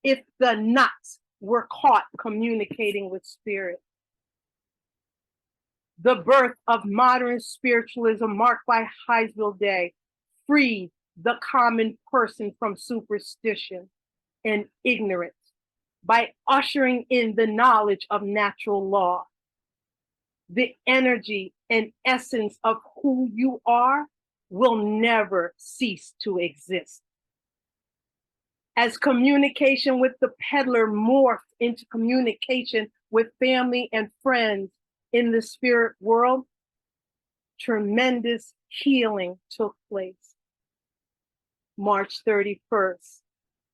if the nuts were caught communicating with spirit. The birth of modern spiritualism, marked by Hydesville Day, freed the common person from superstition and ignorance by ushering in the knowledge of natural law. The energy and essence of who you are will never cease to exist. As communication with the peddler morphed into communication with family and friends in the spirit world, tremendous healing took place. March 31st,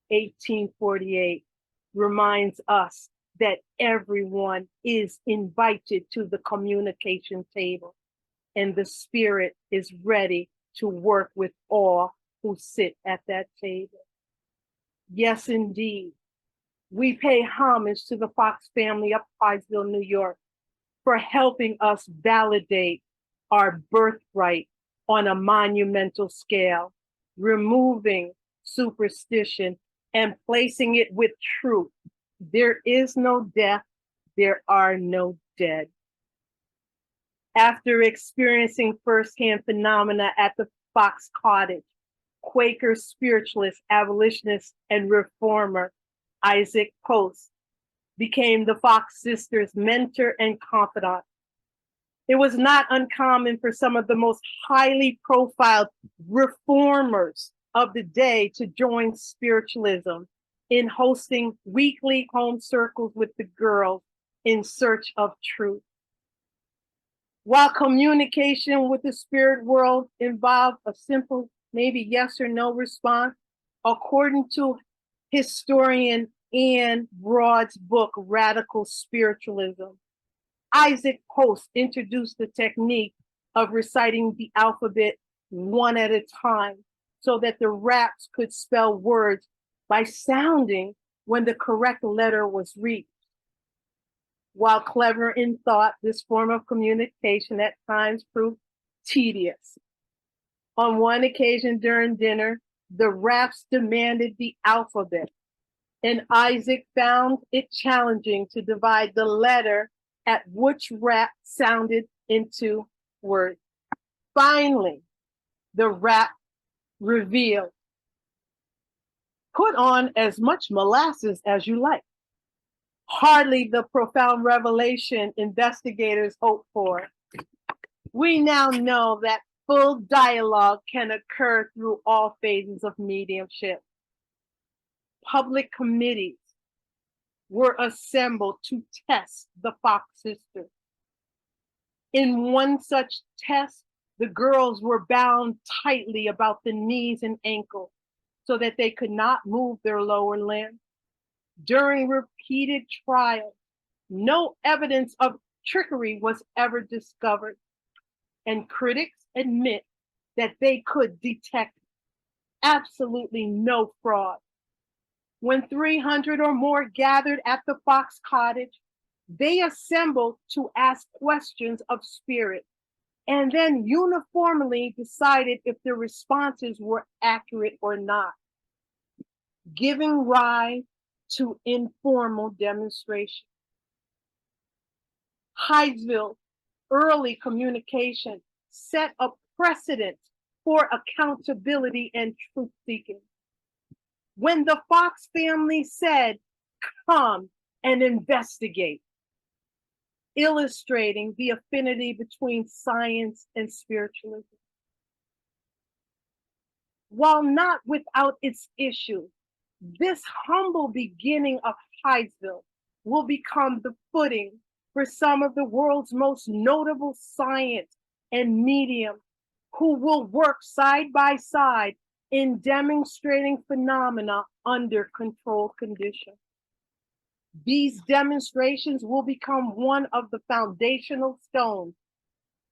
1848 reminds us that everyone is invited to the communication table, and the spirit is ready to work with all who sit at that table. Yes, indeed. We pay homage to the Fox family of Hydesville, New York, for helping us validate our birthright on a monumental scale, removing superstition and placing it with truth. There is no death, there are no dead. After experiencing firsthand phenomena at the Fox Cottage, Quaker spiritualist, abolitionist, and reformer Isaac Post became the Fox sisters' mentor and confidant. It was not uncommon for some of the most highly profiled reformers of the day to join spiritualism in hosting weekly home circles with the girls in search of truth. While communication with the spirit world involved a simple, maybe yes or no response, according to historian Anne Broad's book, Radical Spiritualism, Isaac Post introduced the technique of reciting the alphabet one at a time so that the raps could spell words by sounding when the correct letter was reached. While clever in thought, this form of communication at times proved tedious. On one occasion during dinner, the raps demanded the alphabet, and Isaac found it challenging to divide the letter at which rap sounded into words. Finally, the rap revealed, "Put on as much molasses as you like." Hardly the profound revelation investigators hoped for. We now know that full dialogue can occur through all phases of mediumship. Public committees were assembled to test the Fox sisters. In one such test, the girls were bound tightly about the knees and ankles so that they could not move their lower limbs. During repeated trials, no evidence of trickery was ever discovered, and critics admit that they could detect absolutely no fraud. When 300 or more gathered at the Fox Cottage, they assembled to ask questions of spirit and then uniformly decided if the responses were accurate or not, giving rise to informal demonstration. Hydesville early communication set a precedent for accountability and truth seeking. When the Fox family said, "Come and investigate, illustrating the affinity between science and spiritualism. While not without its issues, this humble beginning of Hydesville will become the footing for some of the world's most notable science and medium who will work side by side in demonstrating phenomena under controlled conditions. These demonstrations will become one of the foundational stones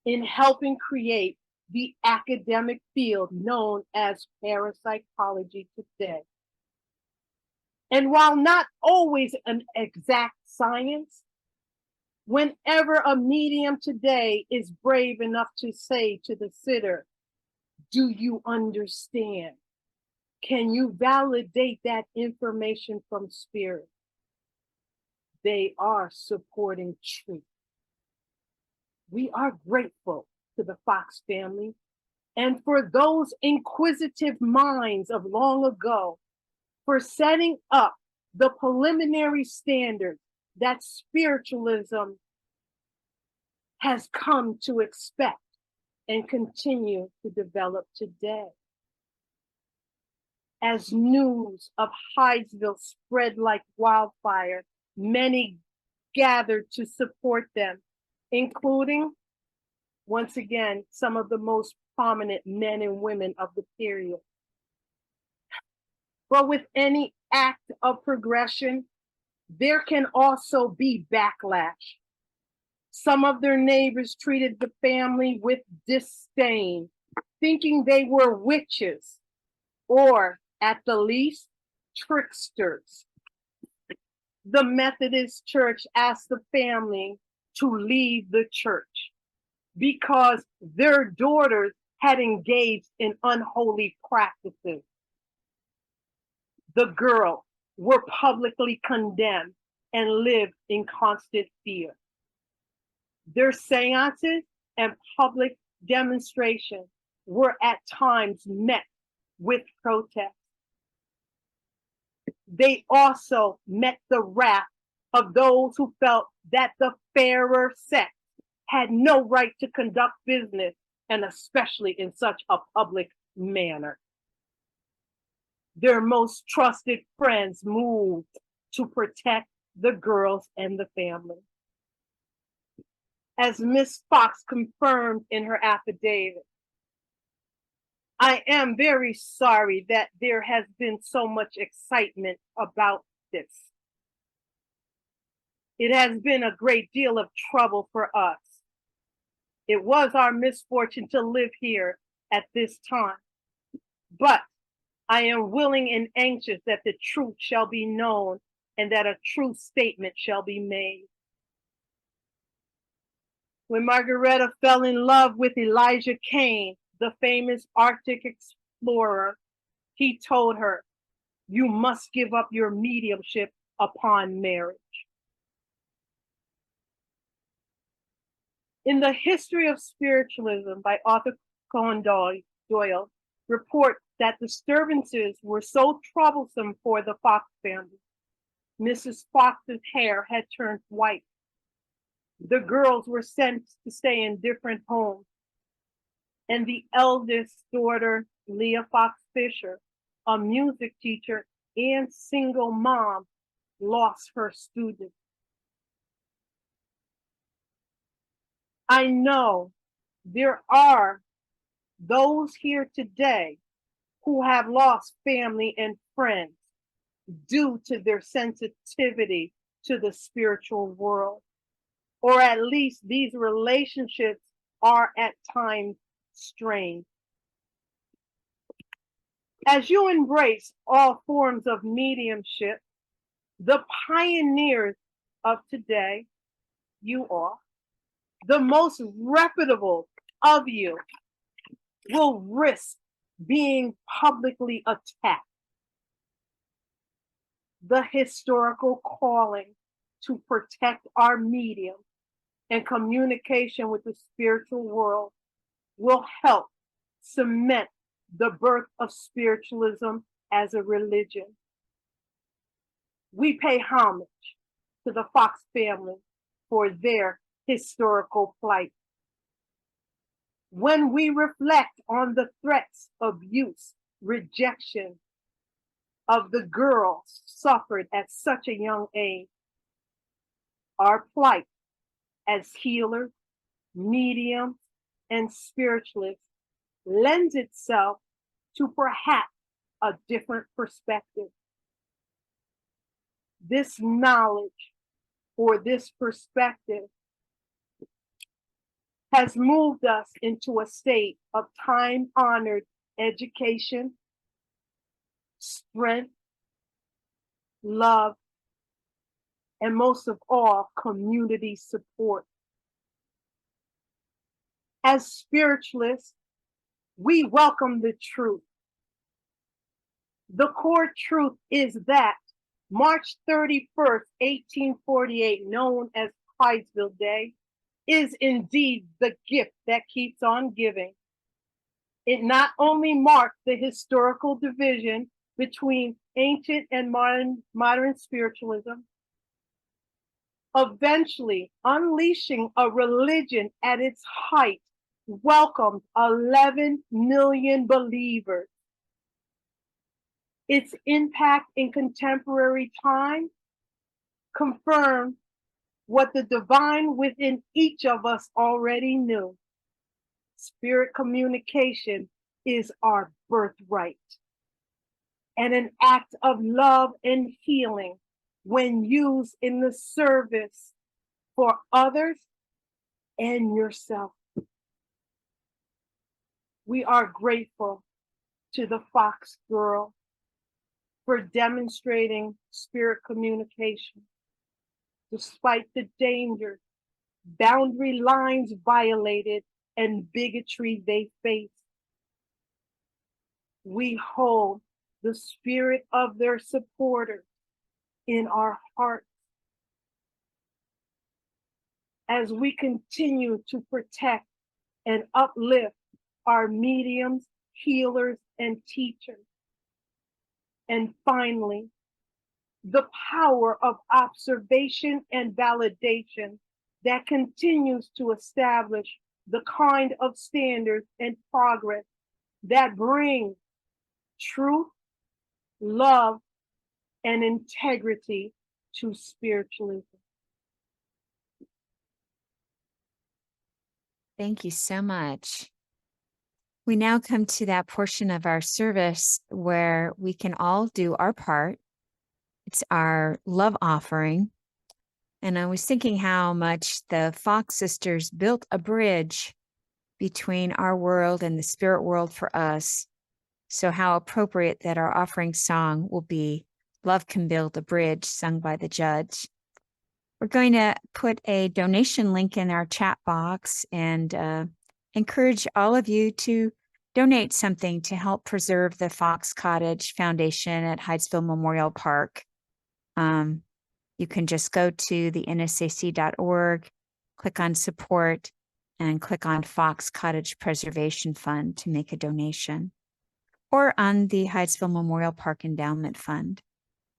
in helping create the academic field known as parapsychology today. And while not always an exact science, whenever a medium today is brave enough to say to the sitter, "Do you understand? Can you validate that information from spirit?" They are supporting truth. We are grateful to the Fox family and for those inquisitive minds of long ago for setting up the preliminary standards that spiritualism has come to expect and continue to develop today. As news of Hydesville spread like wildfire, many gathered to support them, including, once again, some of the most prominent men and women of the period. But with any act of progression, there can also be backlash. Some of their neighbors treated the family with disdain, thinking they were witches, or at the least, tricksters. The Methodist Church asked the family to leave the church because their daughters had engaged in unholy practices. The girls were publicly condemned and lived in constant fear. Their seances and public demonstrations were at times met with protest. They also met the wrath of those who felt that the fairer sex had no right to conduct business, and especially in such a public manner. Their most trusted friends moved to protect the girls and the family. As Miss Fox confirmed in her affidavit, "I am very sorry that there has been so much excitement about this. It has been a great deal of trouble for us. It was our misfortune to live here at this time, but I am willing and anxious that the truth shall be known and that a true statement shall be made." When Margareta fell in love with Elijah Kane, the famous Arctic explorer, he told her, "You must give up your mediumship upon marriage." In the History of Spiritualism by Arthur Conan Doyle, report that disturbances were so troublesome for the Fox family. Mrs. Fox's hair had turned white. The girls were sent to stay in different homes. And the eldest daughter, Leah Fox Fisher, a music teacher and single mom, lost her student. I know there are those here today who have lost family and friends due to their sensitivity to the spiritual world, or at least these relationships are at times strained. As you embrace all forms of mediumship, the pioneers of today, you are, the most reputable of you, will risk being publicly attacked. The historical calling to protect our medium and communication with the spiritual world will help cement the birth of spiritualism as a religion. We pay homage to the Fox family for their historical plight. When we reflect on the threats, abuse, rejection of the girls suffered at such a young age, our plight as healers, mediums, and spiritualists lends itself to perhaps a different perspective. This knowledge or this perspective has moved us into a state of time-honored education, strength, love, and most of all, community support. As spiritualists, we welcome the truth. The core truth is that March 31st, 1848, known as Hydesville Day, is indeed the gift that keeps on giving. It not only marked the historical division between ancient and modern spiritualism, eventually unleashing a religion at its height, welcomed 11 million believers. Its impact in contemporary time confirmed what the divine within each of us already knew. Spirit communication is our birthright and an act of love and healing when used in the service for others and yourself. We are grateful to the Fox Girl for demonstrating spirit communication despite the dangers, boundary lines violated, and bigotry they face. We hold the spirit of their supporters in our hearts as we continue to protect and uplift our mediums, healers, and teachers. And finally, the power of observation and validation that continues to establish the kind of standards and progress that bring truth, love, and integrity to spiritualism. Thank you so much. We now come to that portion of our service where we can all do our part. It's our love offering. And I was thinking how much the Fox sisters built a bridge between our world and the spirit world for us. So how appropriate that our offering song will be Love Can Build a Bridge, sung by the judge. We're going to put a donation link in our chat box and encourage all of you to donate something to help preserve the Fox Cottage Foundation at Hydesville Memorial Park. You can just go to the nsac.org, click on support, and click on Fox Cottage Preservation Fund to make a donation, or on the Hydesville Memorial Park Endowment Fund.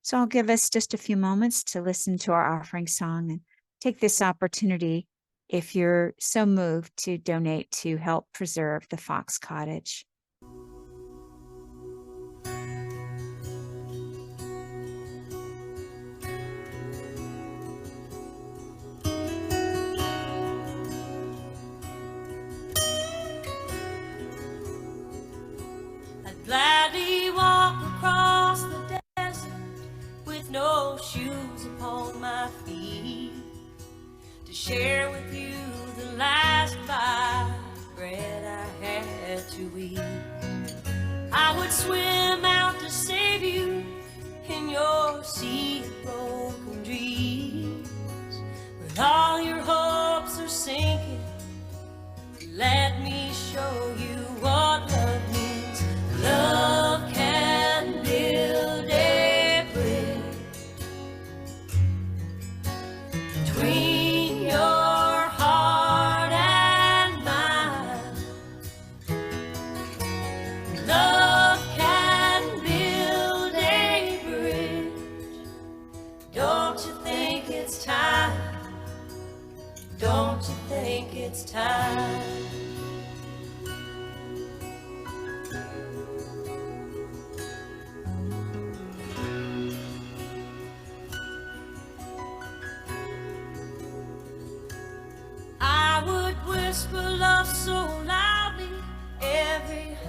So I'll give us just a few moments to listen to our offering song and take this opportunity, if you're so moved, to donate to help preserve the Fox Cottage. I'd gladly walk across the desert with no shoes upon my feet to share with you the last bite of bread I had to eat. I would swim out to save you in your sea of broken dreams. When all your hopes are sinking, let me show you what love means. Love can build a bridge between your heart and mine. Love can build a bridge. Don't you think it's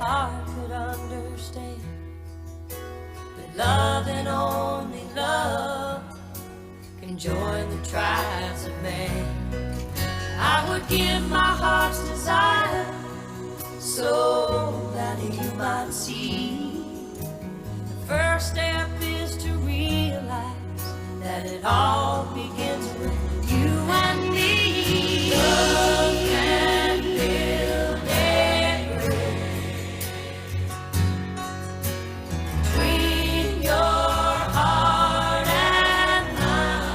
heart could understand. But love and only love can join the tribes of man. I would give my heart's desire so that you might see. The first step is to realize that it all begins with you and me. Love can build a bridge between your heart and mine.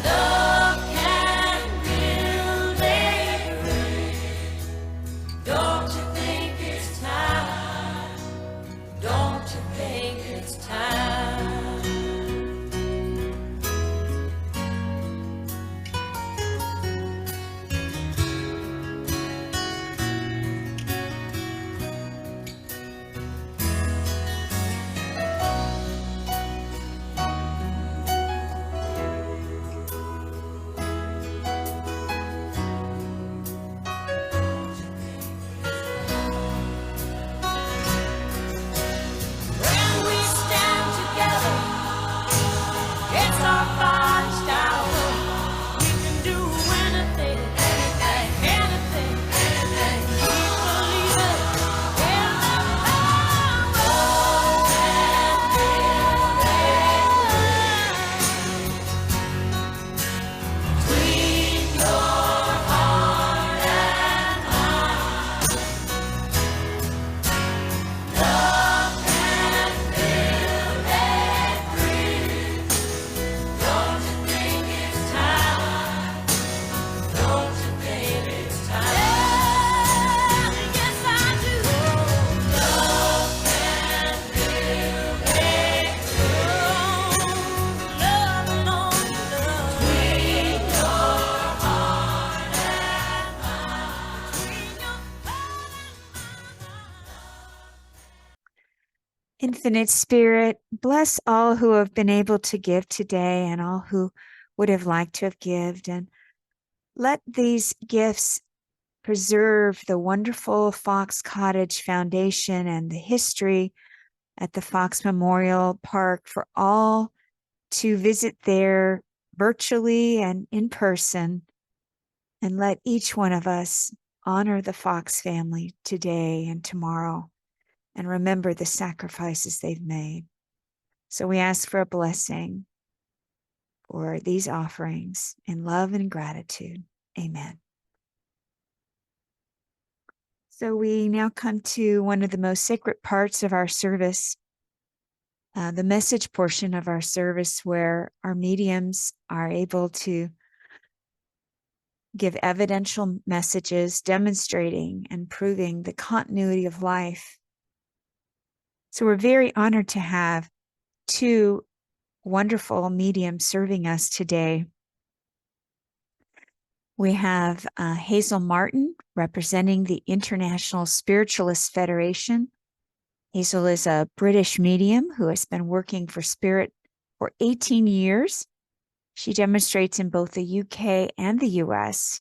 Love can build a bridge. Don't you think it's time? Don't you think it's time? When we stand together, it's our finest hour. We can do anything, anything. Keep believing in the power and between your heart and mine. Love can build a bridge. Don't you think it's time? Don't you think it's time? Yes, I do. Love can build a bridge. Love and only love between your heart and mine. Between your heart and mine. Infinite Spirit, bless all who have been able to give today and all who would have liked to have given. And let these gifts preserve the wonderful Fox Cottage Foundation and the history at the Fox Memorial Park for all to visit there virtually and in person. And let each one of us honor the Fox family today and tomorrow and remember the sacrifices they've made. So we ask for a blessing for these offerings in love and gratitude. Amen. So we now come to one of the most sacred parts of our service, the message portion of our service, where our mediums are able to give evidential messages demonstrating and proving the continuity of life. So we're very honored to have two wonderful mediums serving us today. We have Hazel Martin representing the International Spiritualist Federation. Hazel is a British medium who has been working for Spirit for 18 years. She demonstrates in both the UK and the US.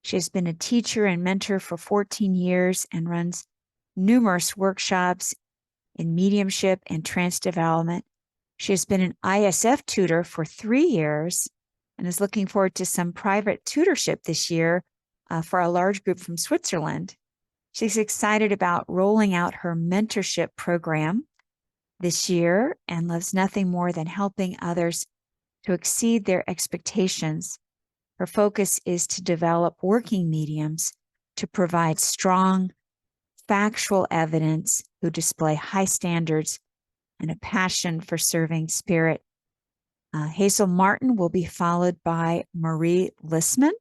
She has been a teacher and mentor for 14 years and runs numerous workshops in mediumship and trance development. She has been an ISF tutor for 3 years and is looking forward to some private tutorship this year for a large group from Switzerland. She's excited about rolling out her mentorship program this year and loves nothing more than helping others to exceed their expectations. Her focus is to develop working mediums to provide strong, factual evidence who display high standards and a passion for serving Spirit. Hazel Martin will be followed by Marie Lissman,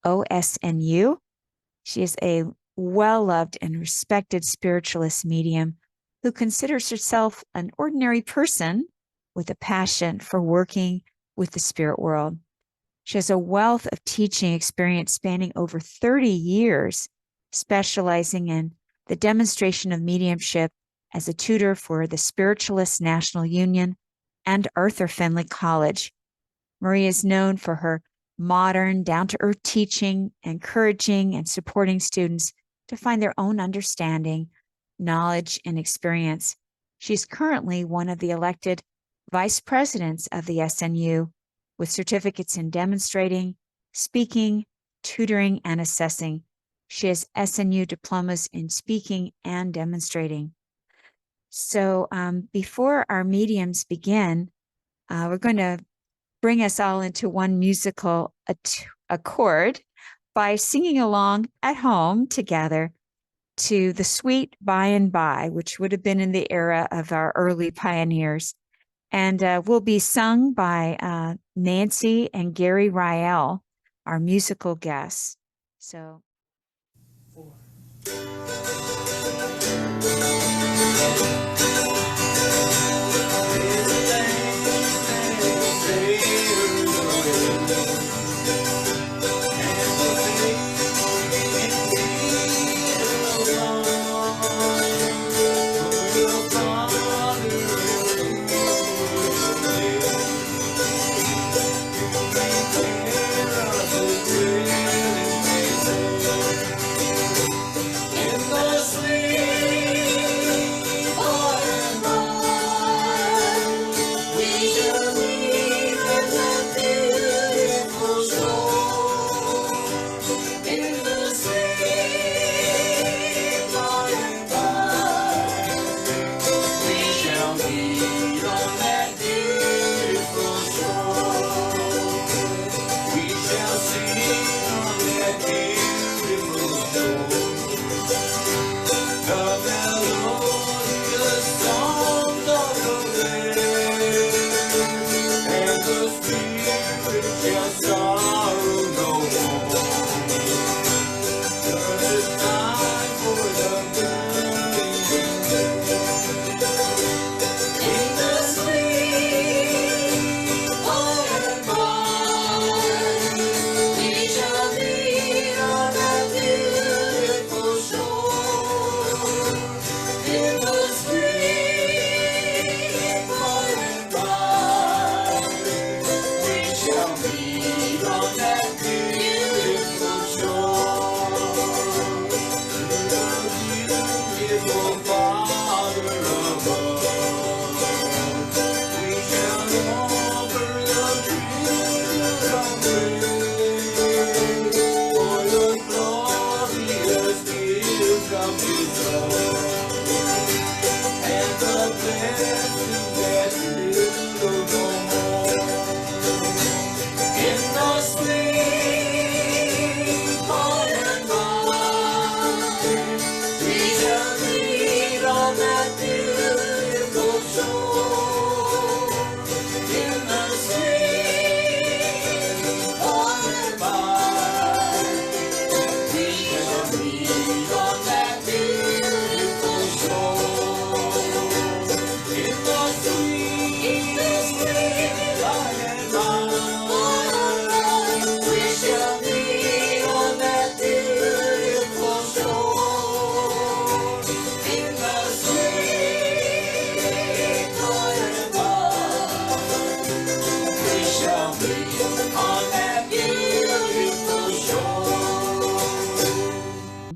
OSNU. She is a well-loved and respected spiritualist medium who considers herself an ordinary person with a passion for working with the spirit world. She has a wealth of teaching experience spanning over 30 years, specializing in the demonstration of mediumship as a tutor for the Spiritualist National Union and Arthur Findlay College. Marie is known for her modern, down-to-earth teaching, encouraging and supporting students to find their own understanding, knowledge, and experience. She's currently one of the elected vice presidents of the SNU with certificates in demonstrating, speaking, tutoring, and assessing. She has SNU diplomas in speaking and demonstrating. So before our mediums begin, we're going to bring us all into one musical accord by singing along at home together to the sweet By and By, which would have been in the era of our early pioneers. And will be sung by Nancy and Gary Riel, our musical guests. So.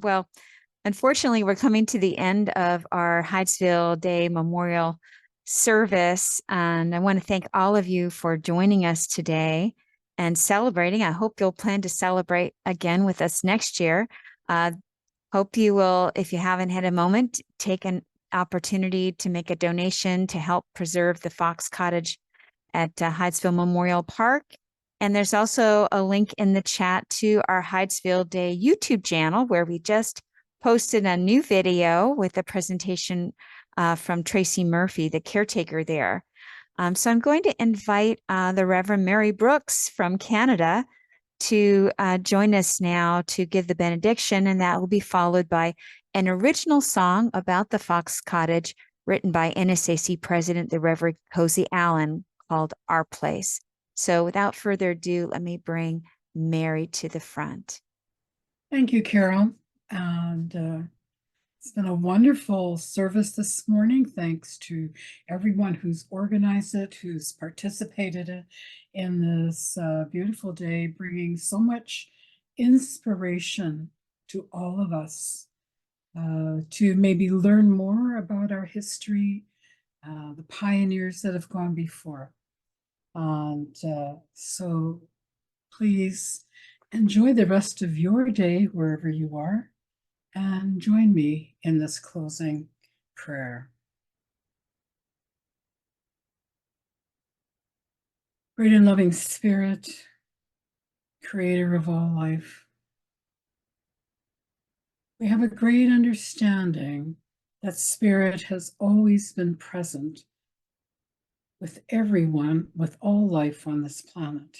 Well, unfortunately, we're coming to the end of our Hydesville Day Memorial service, and I want to thank all of you for joining us today and celebrating. I hope you'll plan to celebrate again with us next year. Hope you will, if you haven't had a moment, take an opportunity to make a donation to help preserve the Fox Cottage at Hydesville Memorial Park. And there's also a link in the chat to our Hydesville Day YouTube channel, where we just posted a new video with a presentation from Tracy Murphy, the caretaker there. So I'm going to invite the Reverend Mary Brooks from Canada to join us now to give the benediction, and that will be followed by an original song about the Fox Cottage written by NSAC President, the Reverend Cozy Allen, called Our Place. So without further ado, let me bring Mary to the front. Thank you, Carol. And it's been a wonderful service this morning. Thanks to everyone who's organized it, who's participated in this beautiful day, bringing so much inspiration to all of us to maybe learn more about our history, the pioneers that have gone before. And so please enjoy the rest of your day wherever you are, and join me in this closing prayer. Great and loving Spirit, creator of all life, we have a great understanding that Spirit has always been present with everyone, with all life on this planet.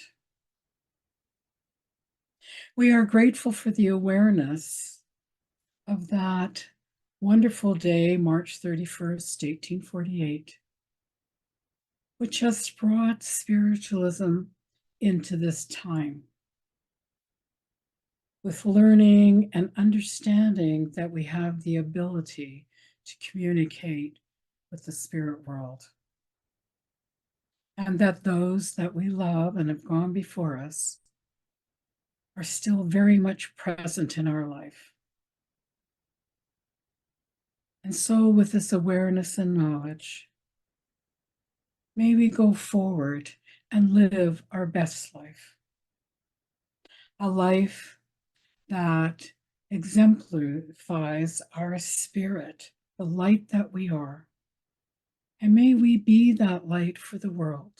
We are grateful for the awareness of that wonderful day, March 31st, 1848, which has brought spiritualism into this time, with learning and understanding that we have the ability to communicate with the spirit world, and that those that we love and have gone before us are still very much present in our life. And so with this awareness and knowledge, may we go forward and live our best life, a life that exemplifies our spirit, the light that we are. And may we be that light for the world,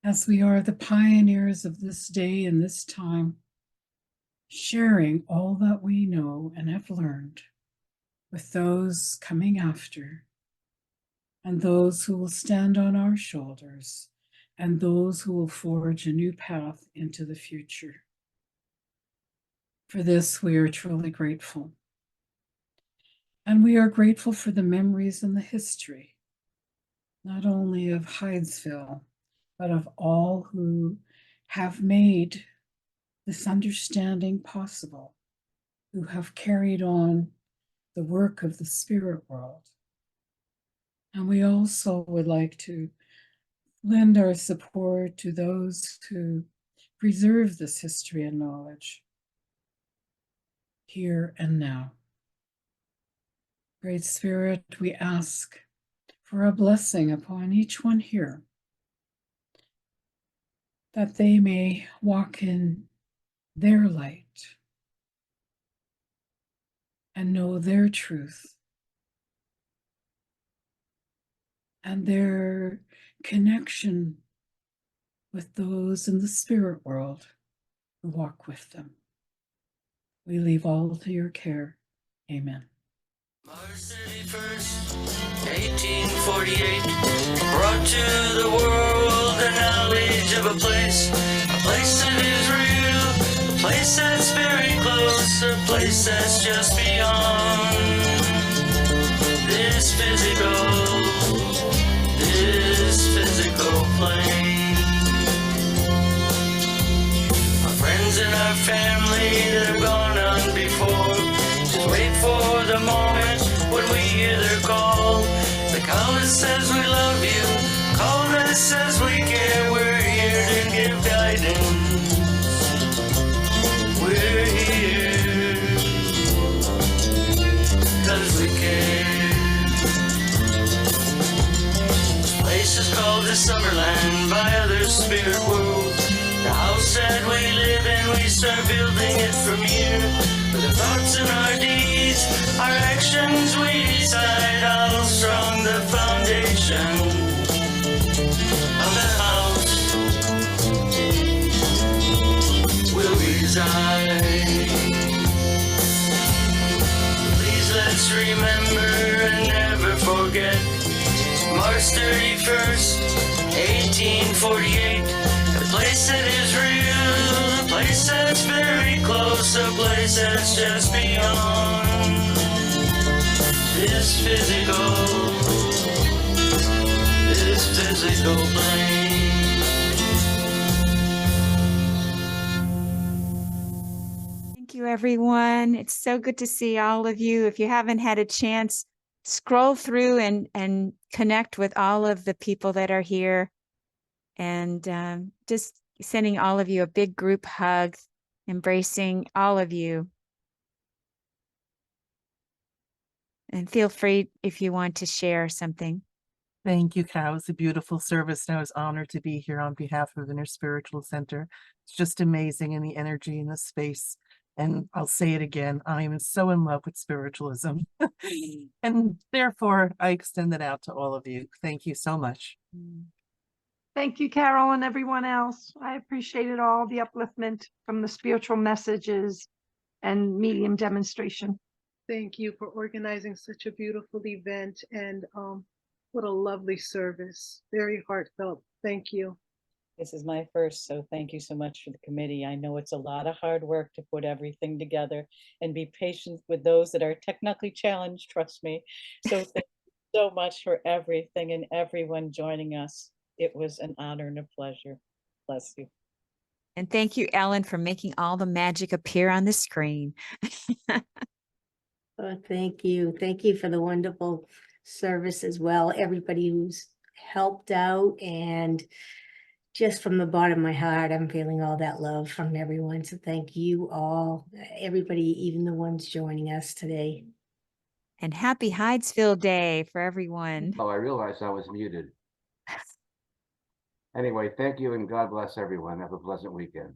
as we are the pioneers of this day and this time, sharing all that we know and have learned with those coming after, and those who will stand on our shoulders, and those who will forge a new path into the future. For this, we are truly grateful. And we are grateful for the memories and the history, not only of Hydesville, but of all who have made this understanding possible, who have carried on the work of the spirit world. And we also would like to lend our support to those who preserve this history and knowledge here and now. Great Spirit, we ask for a blessing upon each one here, that they may walk in their light and know their truth and their connection with those in the spirit world who walk with them. We leave all to your care. Amen. March 31st, 1848, brought to the world the knowledge of a place that is real, a place that's very close, a place that's just beyond this physical plane. Our friends and our family that have gone on before, just wait for the moment when we hear their call. The call that says we love you, call that says we care. We're here to give guidance. We're here 'cause we care. This place is called the Summerland by other spirit worlds. The house that we live in, we start building it from here. With our thoughts and our deeds, our actions, we decide how strong the foundation of the house will reside. Please let's remember and never forget March 31st, 1848. A place that is real, a place that's very close, a place that's just beyond this physical plane. Thank you, everyone. It's so good to see all of you. If you haven't had a chance, scroll through and connect with all of the people that are here. And just sending all of you a big group hug, embracing all of you. And feel free if you want to share something. Thank you, Carol. It was a beautiful service, and I was honored to be here on behalf of Inner Spiritual Center. It's just amazing in the energy in the space. And I'll say it again, I am so in love with spiritualism. And therefore, I extend that out to all of you. Thank you so much. Thank you, Carol, and everyone else. I appreciated all the upliftment from the spiritual messages and medium demonstration. Thank you for organizing such a beautiful event, and what a lovely service. Very heartfelt. Thank you. This is my first, so thank you so much for the committee. I know it's a lot of hard work to put everything together and be patient with those that are technically challenged, trust me. So thank you so much for everything and everyone joining us. It was an honor and a pleasure. Bless you. And thank you, Ellen, for making all the magic appear on the screen. Oh, thank you. Thank you for the wonderful service as well. Everybody who's helped out, and just from the bottom of my heart, I'm feeling all that love from everyone. So thank you all, everybody, even the ones joining us today. And happy Hydesville Day for everyone. Oh, I realized I was muted. Anyway, thank you and God bless everyone. Have a pleasant weekend.